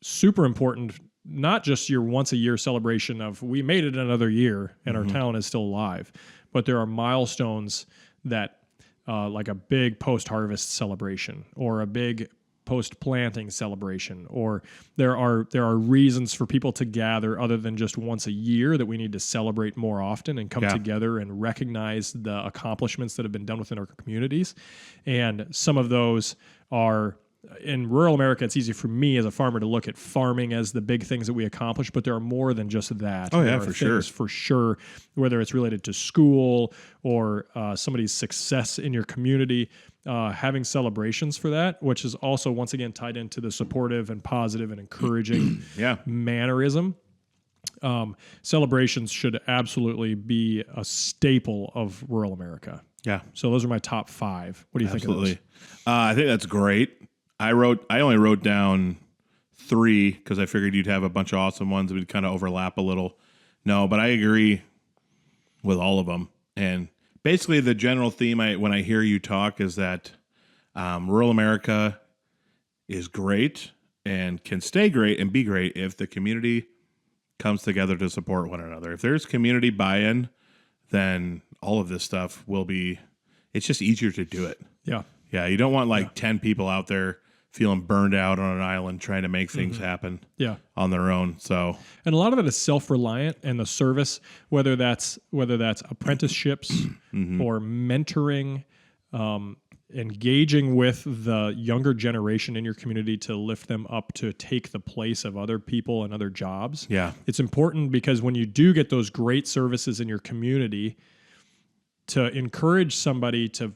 super important, not just your once a year celebration of we made it another year and our town is still alive, but there are milestones that like a big post-harvest celebration or a big post-planting celebration, or there are reasons for people to gather other than just once a year that we need to celebrate more often and come together and recognize the accomplishments that have been done within our communities. And some of those are in rural America, it's easy for me as a farmer to look at farming as the big things that we accomplish, but there are more than just that. Oh, yeah, there are for sure. things for sure, whether it's related to school or somebody's success in your community, having celebrations for that, which is also, once again, tied into the supportive and positive and encouraging mannerism. Celebrations should absolutely be a staple of rural America. Yeah. So those are my top 5. What do you think of those? I think that's great. I only wrote down 3 because I figured you'd have a bunch of awesome ones that would kind of overlap a little. No, but I agree with all of them. And basically the general theme when I hear you talk is that rural America is great and can stay great and be great if the community comes together to support one another. If there's community buy-in, then all of this stuff will be, it's just easier to do it. Yeah. Yeah, you don't want 10 people out there feeling burned out on an island trying to make things happen on their own. So, and a lot of it is self-reliant, and the service, whether that's apprenticeships or mentoring, engaging with the younger generation in your community to lift them up to take the place of other people and other jobs. Yeah. It's important because when you do get those great services in your community, to encourage somebody to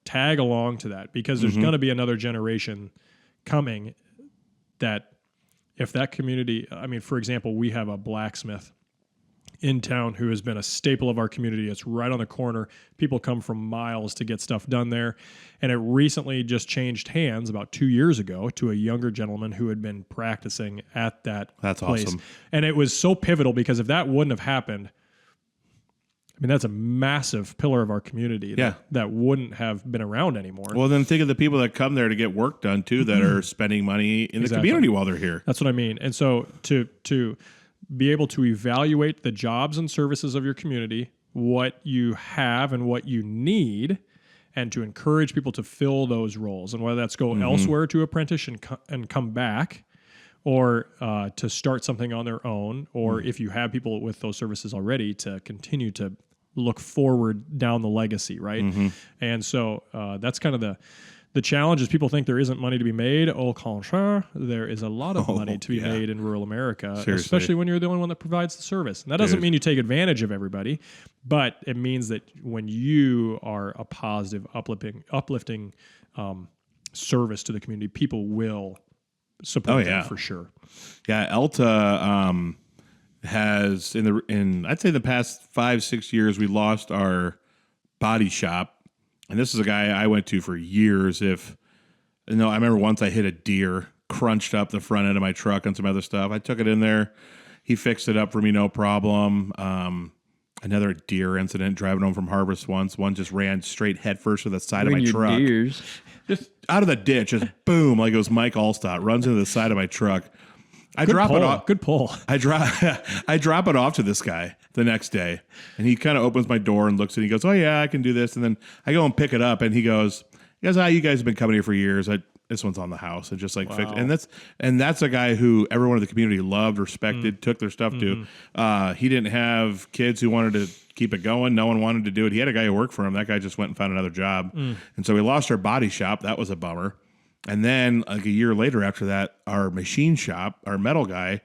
tag along to that, because there's going to be another generation coming that if that community, I mean, for example, we have a blacksmith in town who has been a staple of our community. It's right on the corner. People come from miles to get stuff done there. And it recently just changed hands about 2 years ago to a younger gentleman who had been practicing at that That's place. Awesome. And it was so pivotal because if that wouldn't have happened, I mean, that's a massive pillar of our community that wouldn't have been around anymore. Well, then think of the people that come there to get work done too, that are spending money in the community while they're here. That's what I mean. And so to be able to evaluate the jobs and services of your community, what you have and what you need, and to encourage people to fill those roles, and whether that's go elsewhere to apprentice and come back, or to start something on their own, or if you have people with those services already, to continue to look forward down the legacy, right? And so that's kind of the challenge. Is people think there isn't money to be made. Au contraire, there is a lot of money to be made in rural America, especially when you're the only one that provides the service. And that doesn't mean you take advantage of everybody, but it means that when you are a positive, uplifting service to the community, people will support them for sure. Yeah, Elta has in I'd say the past 5-6 years, we lost our body shop. And this is a guy I went to for years. I remember once I hit a deer, crunched up the front end of my truck and some other stuff. I took it in there. He fixed it up for me, no problem. Another deer incident, driving home from harvest once. One just ran straight headfirst to the side of my truck. Deers. Just out of the ditch, just boom, like it was Mike Allstott, runs into the side of my truck. I drop it off. Good pull. I drop it off to this guy the next day, and he kind of opens my door and looks, and he goes, "Oh yeah, I can do this." And then I go and pick it up, and he goes, "You guys have been coming here for years. This one's on the house," and just like fix. And that's a guy who everyone in the community loved, respected, took their stuff to. He didn't have kids who wanted to keep it going. No one wanted to do it. He had a guy who worked for him. That guy just went and found another job, and so we lost our body shop. That was a bummer. And then like a year later after that, our machine shop, our metal guy,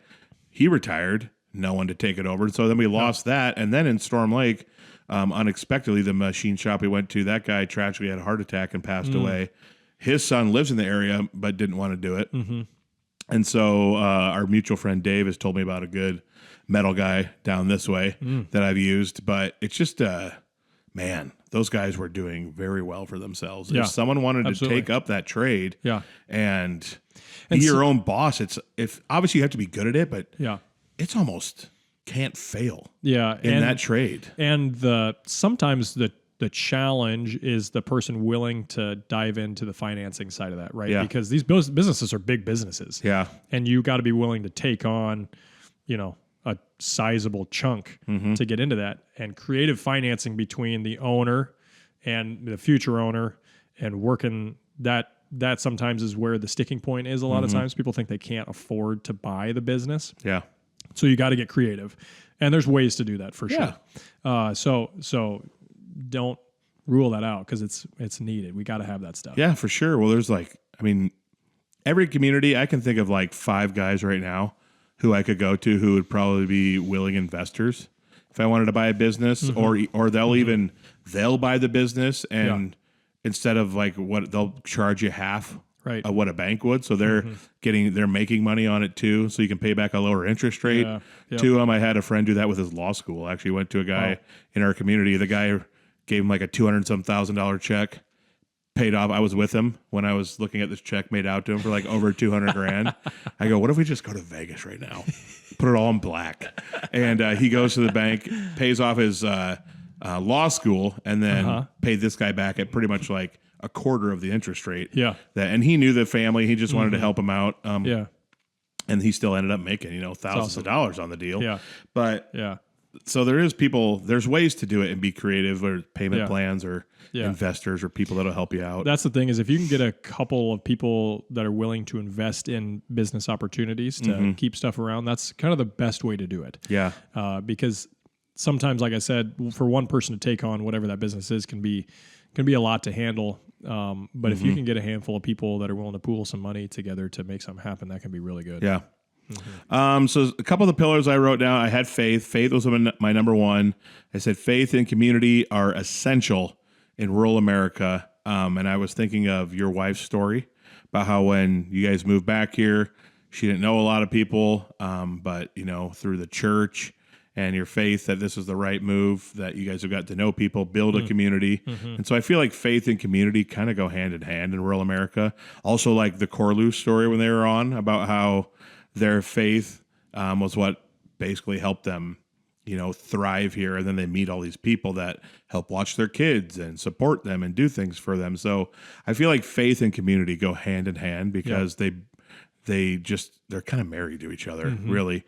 he retired. No one to take it over. So then we lost that. And then in Storm Lake, unexpectedly, the machine shop we went to, that guy tragically had a heart attack and passed away. His son lives in the area, but didn't want to do it. And so our mutual friend Dave has told me about a good metal guy down this way that I've used. But it's just, man, those guys were doing very well for themselves. If someone wanted to take up that trade and be your own boss, if obviously you have to be good at it, but it's almost can't fail in that trade. And sometimes the challenge is the person willing to dive into the financing side of that, right? Yeah. Because these businesses are big businesses. Yeah. And you got to be willing to take on, a sizable chunk to get into that. And creative financing between the owner and the future owner, and working that sometimes is where the sticking point is. A lot of times people think they can't afford to buy the business. Yeah. So you got to get creative, and there's ways to do that for sure. So don't rule that out, because it's needed. We got to have that stuff. Yeah, for sure. Well, there's every community, I can think of like 5 guys right now who I could go to who would probably be willing investors if I wanted to buy a business, or they'll buy the business, and instead of like what they'll charge you half of what a bank would, so they're making money on it too, so you can pay back a lower interest rate. To them, I had a friend do that with his law school. Actually, went to a guy in our community. The guy gave him like a $200,000 check. Paid off. I was with him when I was looking at this check made out to him for like over 200 grand. I go, what if we just go to Vegas right now? Put it all in black. And he goes to the bank, pays off his law school, and then paid this guy back at pretty much like a quarter of the interest rate. And he knew the family. He just wanted to help him out. And he still ended up making, thousands of dollars on the deal. But so there's ways to do it and be creative, or payment plans, or investors, or people that'll help you out. That's the thing, is if you can get a couple of people that are willing to invest in business opportunities to keep stuff around, that's kind of the best way to do it. Because sometimes, like I said, for one person to take on whatever that business is can be a lot to handle. But if you can get a handful of people that are willing to pool some money together to make something happen, that can be really good. So a couple of the pillars I wrote down, I had faith. Faith was my number one. I said faith and community are essential in rural America. And I was thinking of your wife's story about how when you guys moved back here, she didn't know a lot of people, but through the church and your faith that this is the right move, that you guys have got to know people, build a community. And so I feel like faith and community kind of go hand in hand in rural America. Also, like the Corlew story when they were on, about how their faith was what basically helped them, thrive here. And then they meet all these people that help watch their kids and support them and do things for them. So I feel like faith and community go hand in hand, because they're kind of married to each other, really.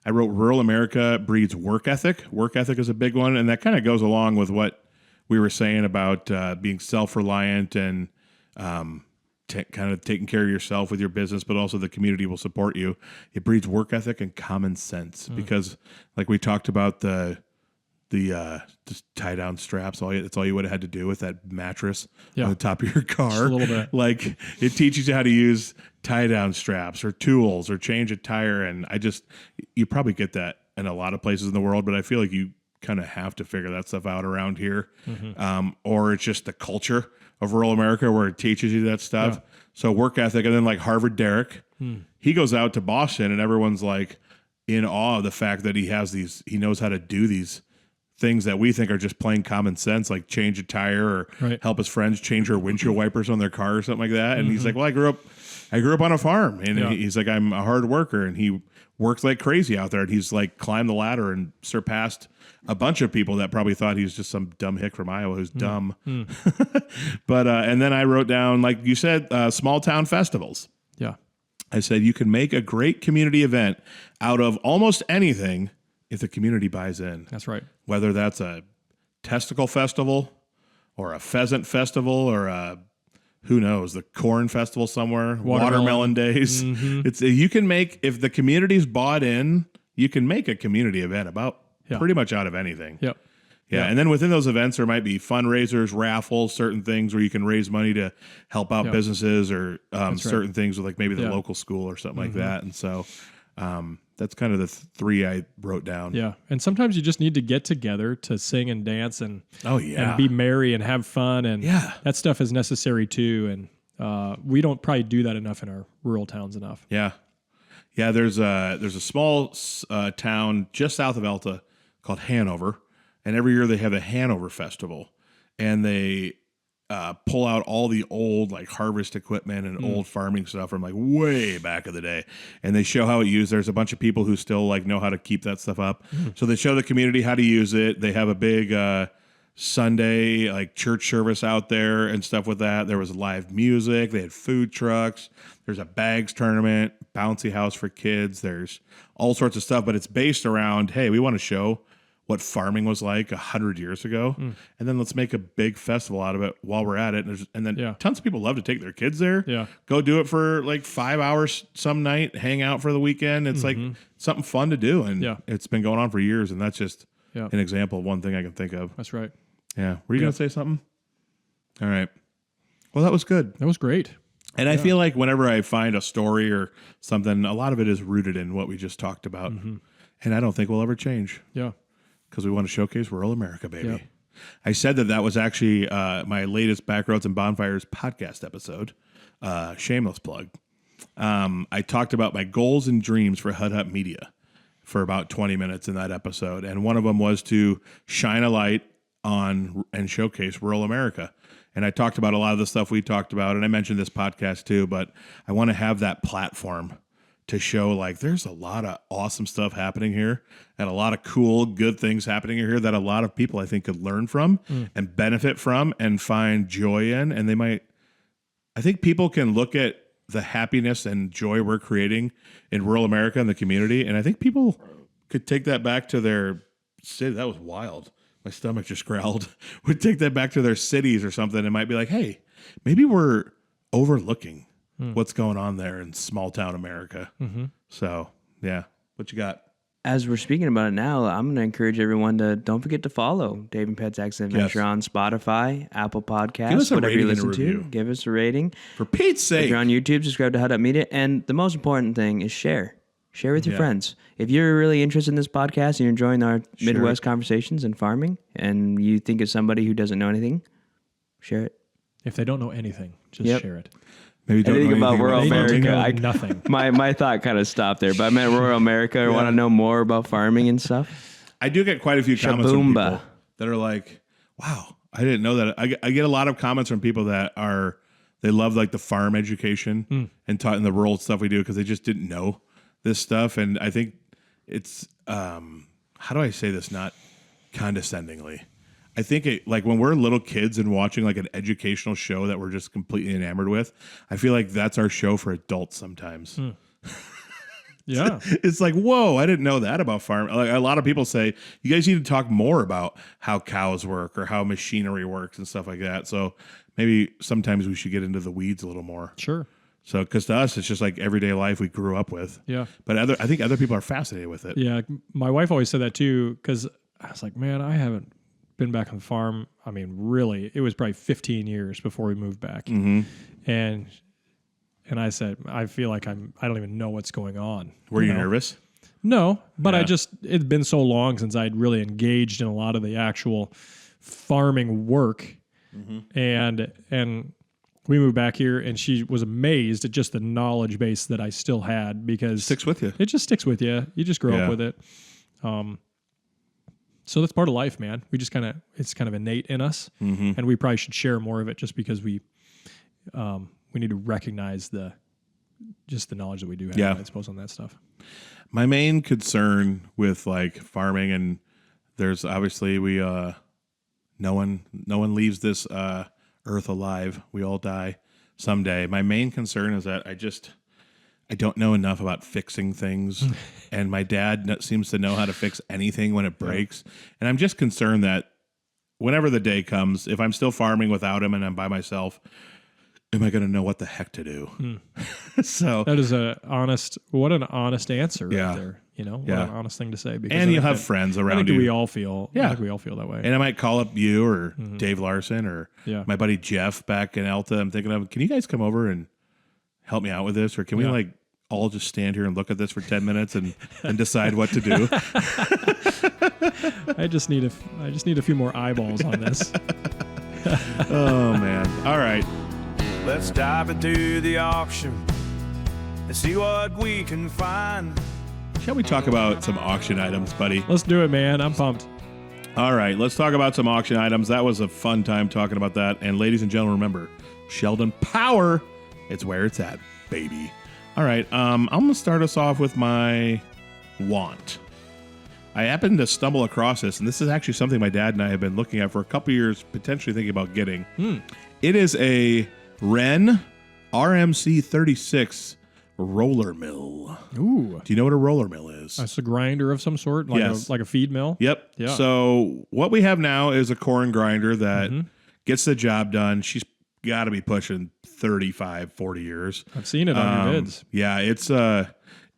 I wrote rural America breeds work ethic. Work ethic is a big one. And that kind of goes along with what we were saying about being self-reliant and kind of taking care of yourself with your business, but also the community will support you. It breeds work ethic and common sense, because like we talked about the just tie down straps. That's all you would have had to do with that mattress on the top of your car. Just a little bit. Like, it teaches you how to use tie down straps or tools or change a tire. And you probably get that in a lot of places in the world, but I feel like you kind of have to figure that stuff out around here. Or it's just the culture of rural America where it teaches you that stuff. So work ethic. And then like Harvard Derek, he goes out to Boston and everyone's like in awe of the fact that he knows how to do these things that we think are just plain common sense, like change a tire or help his friends change their windshield wipers on their car or something like that. And he's like, well, I grew up on a farm, and he's like, I'm a hard worker, and he works like crazy out there. And he's like climbed the ladder and surpassed a bunch of people that probably thought he was just some dumb hick from Iowa who's dumb. But, and then I wrote down, like you said, small town festivals. I said, you can make a great community event out of almost anything if the community buys in. That's right. Whether that's a testicle festival or a pheasant festival or who knows, the corn festival somewhere, watermelon days. You can make, if the community's bought in, you can make a community event about pretty much out of anything. And then within those events, there might be fundraisers, raffles, certain things where you can raise money to help out businesses, or certain things with like maybe the local school or something like that. And so that's kind of the 3 I wrote down. And sometimes you just need to get together to sing and dance and be merry and have fun. And that stuff is necessary too. And we don't probably do that enough in our rural towns enough. There's a small town just south of Alta called Hanover. And every year they have a Hanover Festival, and they pull out all the old like harvest equipment and old farming stuff from like way back of the day, and they show how it used. There's a bunch of people who still like know how to keep that stuff up, so they show the community how to use it. They have a big Sunday like church service out there and stuff with that. There was live music. They had food trucks. There's a bags tournament, bouncy house for kids. There's all sorts of stuff, but it's based around, hey, we want to show what farming was like 100 years ago. And then let's make a big festival out of it while we're at it. And then tons of people love to take their kids there, go do it for like 5 hours some night, hang out for the weekend. It's like something fun to do. And it's been going on for years. And that's just an example of one thing I can think of. That's right. Yeah. Were you going to say something? All right. Well, that was good. That was great. And I feel like whenever I find a story or something, a lot of it is rooted in what we just talked about. Mm-hmm. And I don't think we'll ever change. Yeah. Because we want to showcase rural America, baby. Yep. I said that was actually my latest Backroads and Bonfires podcast episode. Shameless plug. I talked about my goals and dreams for Hut Hut Media for about 20 minutes in that episode. And one of them was to shine a light on and showcase rural America. And I talked about a lot of the stuff we talked about, and I mentioned this podcast too, but I want to have that platform to show like there's a lot of awesome stuff happening here and a lot of cool, good things happening here that a lot of people I think could learn from and benefit from and find joy in. And I think people can look at the happiness and joy we're creating in rural America and the community. And I think people could take that back to their city. That was wild. My stomach just growled. Would take that back to their cities or something and might be like, hey, maybe we're overlooking what's going on there in small town America. Mm-hmm. So, yeah. What you got? As we're speaking about it now, I'm going to encourage everyone to don't forget to follow Dave and Pet's Accent Adventure on Spotify, Apple Podcasts, whatever you listen to. Give us a rating. For Pete's sake. If you're on YouTube, subscribe to Hut Up Media. And the most important thing is share. Share with your friends. If you're really interested in this podcast and you're enjoying our Midwest conversations and farming, and you think of somebody who doesn't know anything, share it. If they don't know anything, just share it. Maybe don't anything know about rural America. Nothing. My thought kind of stopped there, but I meant rural America. I want to know more about farming and stuff. I do get quite a few comments from people that are like, wow, I didn't know that. I get a lot of comments from people that they love like the farm education and taught in the rural stuff we do because they just didn't know this stuff. And I think it's, how do I say this? Not condescendingly. I think like when we're little kids and watching like an educational show that we're just completely enamored with, I feel like that's our show for adults sometimes. Yeah. It's like, whoa, I didn't know that about farm. Like a lot of people say, you guys need to talk more about how cows work or how machinery works and stuff like that. So maybe sometimes we should get into the weeds a little more. Sure. So, because to us, it's just like everyday life we grew up with. Yeah. But I think other people are fascinated with it. Yeah. My wife always said that too, because I was like, man, I haven't been back on the farm. I mean, really, it was probably 15 years before we moved back. Mm-hmm. And I said, I feel like I don't even know what's going on. Were you nervous? No, but it'd been so long since I'd really engaged in a lot of the actual farming work. Mm-hmm. And we moved back here, and she was amazed at just the knowledge base that I still had because it sticks with you. It just sticks with you. You just grow up with it. So that's part of life, man. We just it's kind of innate in us, and we probably should share more of it just because we need to recognize the knowledge that we do have, I suppose, on that stuff. My main concern with like farming, and there's obviously no one leaves this earth alive. We all die someday. My main concern is that I don't know enough about fixing things, and my dad seems to know how to fix anything when it breaks. And I'm just concerned that whenever the day comes, if I'm still farming without him and I'm by myself, am I going to know what the heck to do? So that is what an honest answer right there. What an honest thing to say. Because and you'll have friends around you. We all feel. I think we all feel that way. And I might call up you or Dave Larson or my buddy Jeff back in Alta. I'm thinking of, can you guys come over and help me out with this? Or can we like all just stand here and look at this for 10 minutes and decide what to do? I just need a few more eyeballs on this. Oh man. All right. Let's dive into the auction and see what we can find. Shall we talk about some auction items, buddy? Let's do it, man. I'm pumped. All right, let's talk about some auction items. That was a fun time talking about that. And ladies and gentlemen, remember, Sheldon Power, it's where it's at, baby. All right, I'm going to start us off with my want. I happened to stumble across this, and this is actually something my dad and I have been looking at for a couple years, potentially thinking about getting. It is a Wren RMC 36 roller mill. Ooh. Do you know what a roller mill is? It's a grinder of some sort, like a feed mill. Yep. Yeah. So what we have now is a corn grinder that gets the job done. She's got to be pushing 35, 40 years. I've seen it on your vids. Yeah,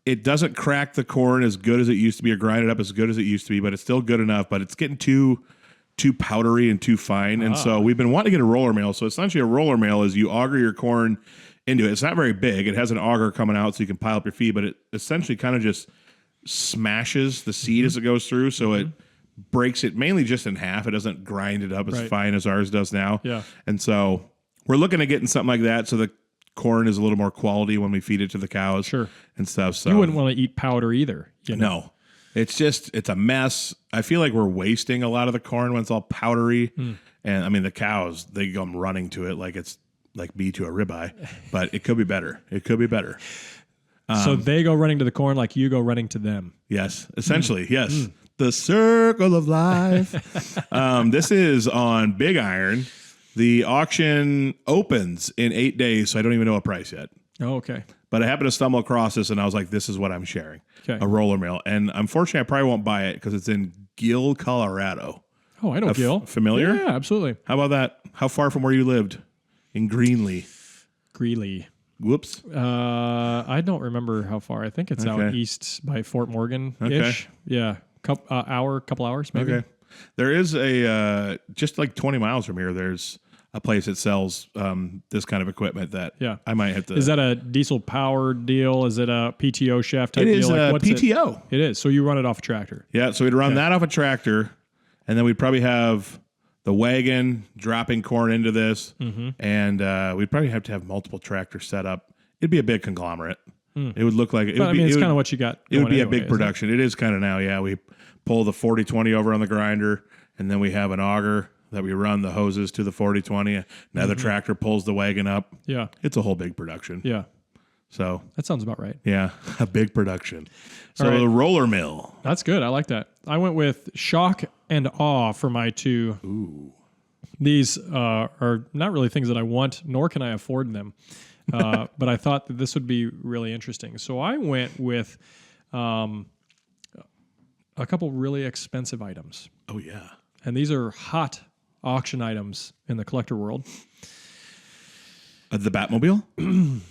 it doesn't crack the corn as good as it used to be or grind it up as good as it used to be, but it's still good enough, but it's getting too powdery and too fine. And so we've been wanting to get a roller mill. So essentially a roller mill is you auger your corn into it. It's not very big. It has an auger coming out so you can pile up your feed, but it essentially kind of just smashes the seed as it goes through. So it breaks it mainly just in half. It doesn't grind it up as fine as ours does now. Yeah. And so we're looking at getting something like that so the corn is a little more quality when we feed it to the cows and stuff. So you wouldn't want to eat powder either. You know? No. It's a mess. I feel like we're wasting a lot of the corn when it's all powdery. And I mean, the cows, they come running to it like it's like me to a ribeye, but it could be better. It could be better. So they go running to the corn like you go running to them. Yes, essentially, yes. The circle of life. This is on Big Iron. The auction opens in 8 days, so I don't even know a price yet. Oh, okay. But I happened to stumble across this, and I was like, this is what I'm sharing. Okay. A roller mill. And unfortunately, I probably won't buy it because it's in Gill, Colorado. Oh, I know Gil. Familiar? Yeah, absolutely. How about that? How far from where you lived? In Greenlee. Greeley. Whoops. I don't remember how far. I think it's out east by Fort Morgan-ish. Okay. Yeah. Couple hours maybe. Okay. There is a, just like 20 miles from here, there's a place that sells this kind of equipment that I might have to. Is that a diesel powered deal? Is it a PTO shaft type It deal? is a PTO. It is. So you run it off a tractor. Yeah. So we'd run that off a tractor, and then we'd probably have the wagon dropping corn into this, and we'd probably have to have multiple tractors set up. It'd be a big conglomerate. It would look like it. But, it's kind of what you got. It would be anyway, a big production. It is kind of now. Yeah, we pull the 40/20 over on the grinder, and then we have an auger that we run the hoses to the 40/20. Another tractor pulls the wagon up. Yeah, it's a whole big production. Yeah, so that sounds about right. Yeah, a big production. So the roller mill. That's good. I like that. I went with shock and awe for my two. Ooh, these are not really things that I want, nor can I afford them. But I thought that this would be really interesting. So I went with a couple really expensive items. Oh, yeah. And these are hot auction items in the collector world. The Batmobile?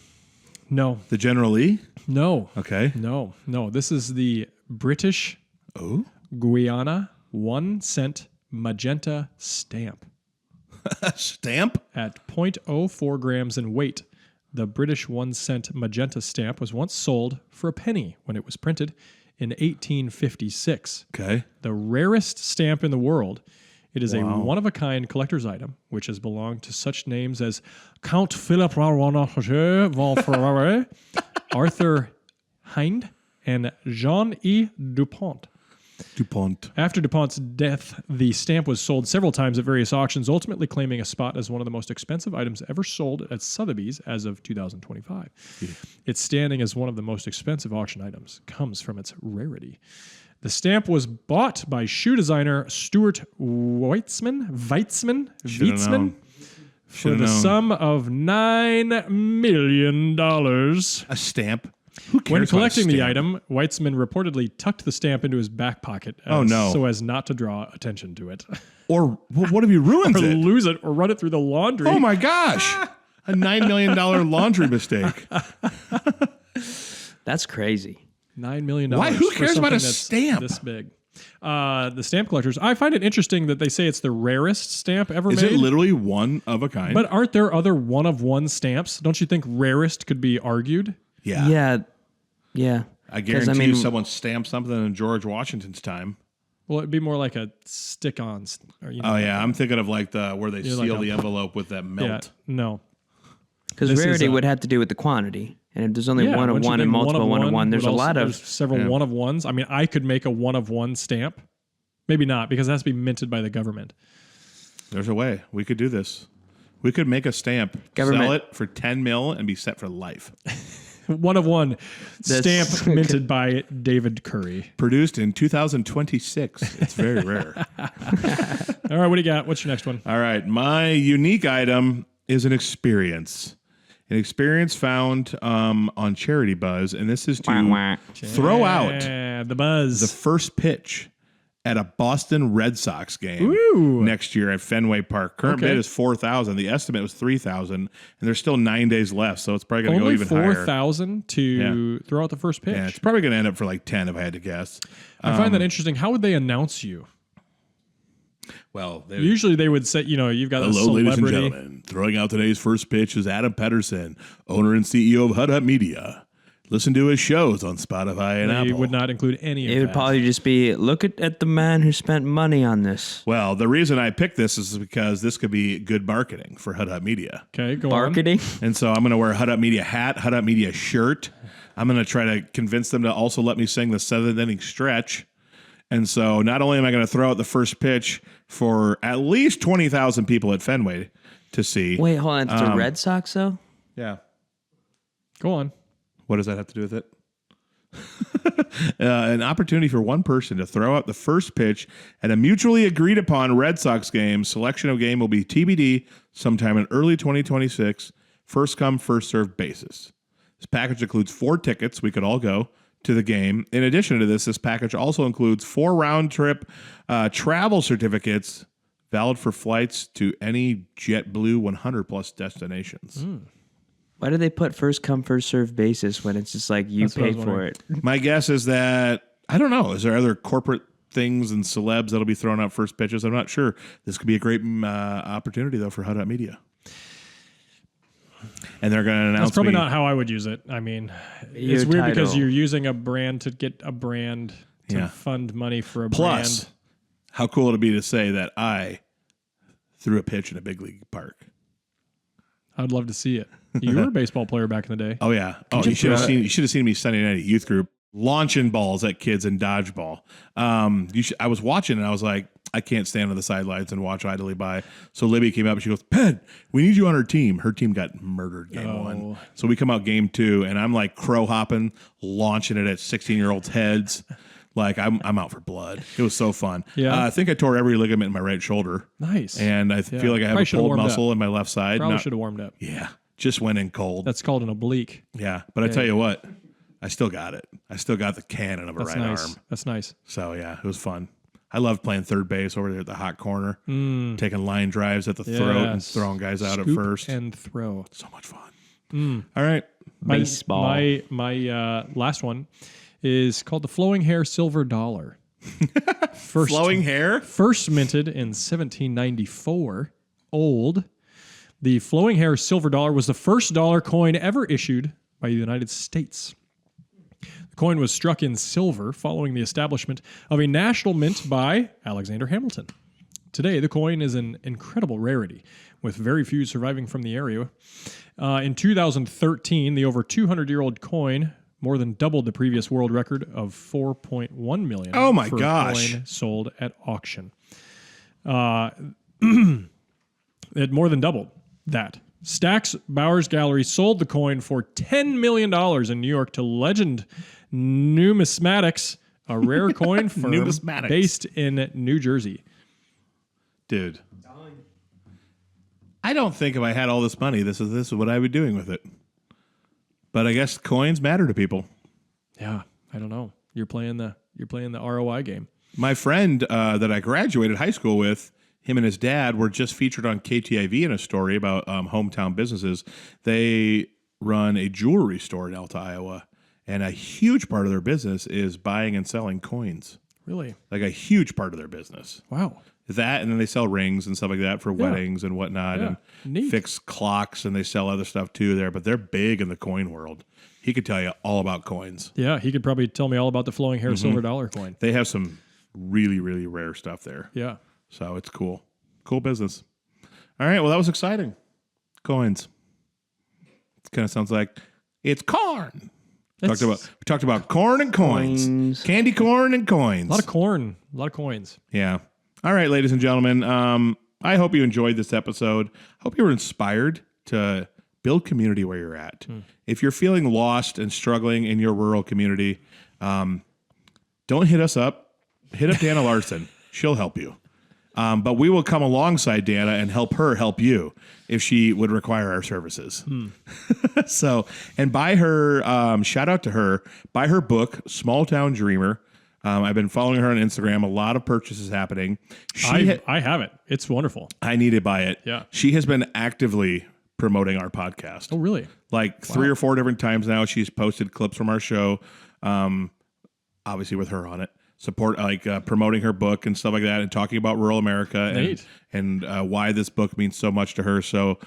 No. The General Lee? No. Okay. No. This is the British Guiana 1 cent magenta stamp. Stamp? At 0.04 grams in weight. The British 1 cent magenta stamp was once sold for a penny when it was printed in 1856. Okay. The rarest stamp in the world. It is a one-of-a-kind collector's item, which has belonged to such names as Count Philip von Ferrari, Arthur Hind, and Jean-E Dupont. After Dupont's death, the stamp was sold several times at various auctions, ultimately claiming a spot as one of the most expensive items ever sold at Sotheby's as of 2025. Yeah. Its standing as one of the most expensive auction items comes from its rarity. The stamp was bought by shoe designer Stuart Weitzman for the sum of $9 million. A stamp? Who cares when collecting the item, Weitzman reportedly tucked the stamp into his back pocket so as not to draw attention to it. Or what if he ruins or it? Lose it or run it through the laundry. Oh my gosh. A $9 million laundry mistake. That's crazy. $9 million. Why? Who cares about a stamp? This big. The stamp collectors. I find it interesting that they say it's the rarest stamp ever made. Is it literally one of a kind? But aren't there other one-of-one stamps? Don't you think rarest could be argued? Yeah. I guarantee you someone stamped something in George Washington's time. Well, it'd be more like a stick-on. I'm thinking of like where they seal the envelope with that melt. Yeah, no. Because rarity would have to do with the quantity. And if there's only one of one and multiple one of one, there's a lot of... several one of ones. I mean, I could make a one of one stamp. Maybe not, because it has to be minted by the government. There's a way. We could do this. We could make a stamp, sell it for $10 million, and be set for life. One of one stamp minted by David Curry. Produced in 2026. It's very rare. All right, what do you got? What's your next one? All right, my unique item is an experience. An experience found on Charity Buzz, and this is to throw out the buzz, the first pitch at a Boston Red Sox game next year at Fenway Park. Current bid is $4,000. The estimate was $3,000, and there's still 9 days left, so it's probably going to go even higher. $4,000 to throw out the first pitch. Yeah, it's probably going to end up for like 10 if I had to guess. I find that interesting. How would they announce you? Well, Usually they would say, you've got a hello, celebrity. ladies and gentlemen. Throwing out today's first pitch is Adam Pedersen, owner and CEO of Hut Media. Listen to his shows on Spotify and They Apple. would not include any of that. It would probably just be, look at the man who spent money on this. Well, the reason I picked this is because this could be good marketing for Hut Media. Okay, go Marketing? And so I'm going to wear a Hut Media hat, Hut Media shirt. I'm going to try to convince them to also let me sing the 7th inning stretch. And so not only am I going to throw out the first pitch for at least 20,000 people at Fenway to see. Wait, hold on. It's the Red Sox, though? Yeah. on. Go on. What does that have to do with it? An opportunity for one person to throw out the first pitch at a mutually agreed upon Red Sox game. Selection of game will be TBD sometime in early 2026. First come, first served basis. This package includes 4 tickets. We could all go to the game. In addition to this package also includes 4 round-trip travel certificates valid for flights to any JetBlue 100-plus destinations. Why do they put first come, first served basis when it's just like you That's what I pay was for wondering. it? My guess is that, I don't know, is there other corporate things and celebs that'll be throwing out first pitches? I'm not sure. This could be a great opportunity, though, for Hut Media. And they're going to announce That's probably not how I would use it. I mean, Your it's weird because title. you're using a brand to get a brand to Yeah. fund money for a Plus, brand. how cool would it be to say that I threw a pitch in a big league park? I'd love to see it. You were a baseball player back in the day. Oh yeah. Oh, you should have seen me Sunday night at youth group launching balls at kids in dodgeball. I was watching and I was like, I can't stand on the sidelines and watch idly by. So Libby came up and she goes, "Pen, we need you on our team." Her team got murdered game 1. So we come out game 2 and I'm like crow hopping, launching it at 16-year-olds' heads. Like I'm out for blood. It was so fun. Yeah. I think I tore every ligament in my right shoulder. Nice. And I feel like I have Probably a should've pulled warmed muscle in my left side. Probably Not- should have warmed up. yeah. Just went in cold. That's called an oblique. Yeah, but I tell you what, I still got it. I still got the cannon of a That's right nice. arm. That's nice. So yeah, it was fun. I loved playing third base over there at the hot corner, taking line drives at the throat and Yes. throwing guys out Scoop at first. and throw. So much fun. All right. Baseball. My last one is called the Flowing Hair Silver Dollar. Flowing hair? First minted in 1794. Old. The Flowing Hair Silver Dollar was the first dollar coin ever issued by the United States. The coin was struck in silver following the establishment of a national mint by Alexander Hamilton. Today, the coin is an incredible rarity, with very few surviving from the area. In 2013, the over 200-year-old coin more than doubled the previous world record of 4.1 million. Oh my for gosh. A coin sold at auction. It more than doubled that. Stax Bowers Gallery sold the coin for $10 million in New York to Legend Numismatics, a rare coin firm Numismatics. based in New Jersey. Dude. I don't think if I had all this money, this is what I would be doing with it. But I guess coins matter to people. Yeah, I don't know. You're playing the ROI game. My friend that I graduated high school with, him and his dad were just featured on KTIV in a story about hometown businesses. They run a jewelry store in Alta, Iowa, and a huge part of their business is buying and selling coins. Really? Like a huge part of their business. Wow. That, and then they sell rings and stuff like that for weddings and whatnot, Yeah. and Neat. fix clocks, and they sell other stuff too there. But they're big in the coin world. He could tell you all about coins. Yeah, he could probably tell me all about the Flowing Hair Silver Dollar coin. They have some really, really rare stuff there. Yeah. So it's cool. Cool business. All right. Well, that was exciting. Coins. It kind of sounds like it's corn. We talked about corn and coins. Candy corn and coins. A lot of corn. A lot of coins. Yeah. All right, ladies and gentlemen. I hope you enjoyed this episode. I hope you were inspired to build community where you're at. If you're feeling lost and struggling in your rural community, don't hit us up. Hit up Dana Larson. She'll help you. But we will come alongside Dana and help her help you if she would require our services. So, and buy her, shout out to her, buy her book, Small Town Dreamer. I've been following her on Instagram. A lot of purchases happening. I have it. It's wonderful. I need to buy it. Yeah. She has been actively promoting our podcast. Oh, really? Like 3 or 4 different times now, she's posted clips from our show, obviously with her on it. support, like promoting her book and stuff like that, and talking about rural America and why this book means so much to her. So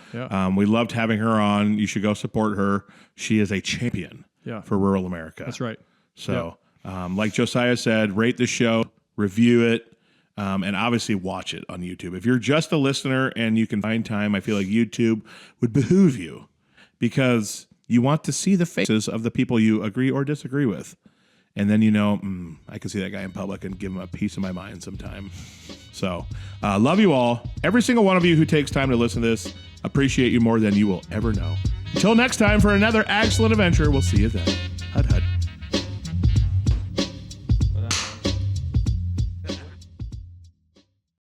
we loved having her on. You should go support her. She is a champion for rural America. That's right. So like Josiah said, rate the show, review it, and obviously watch it on YouTube. If you're just a listener and you can find time, I feel like YouTube would behoove you, because you want to see the faces of the people you agree or disagree with. And then, I can see that guy in public and give him a piece of my mind sometime. So, love you all. Every single one of you who takes time to listen to this, appreciate you more than you will ever know. Until next time for another AGcellent adventure, we'll see you then.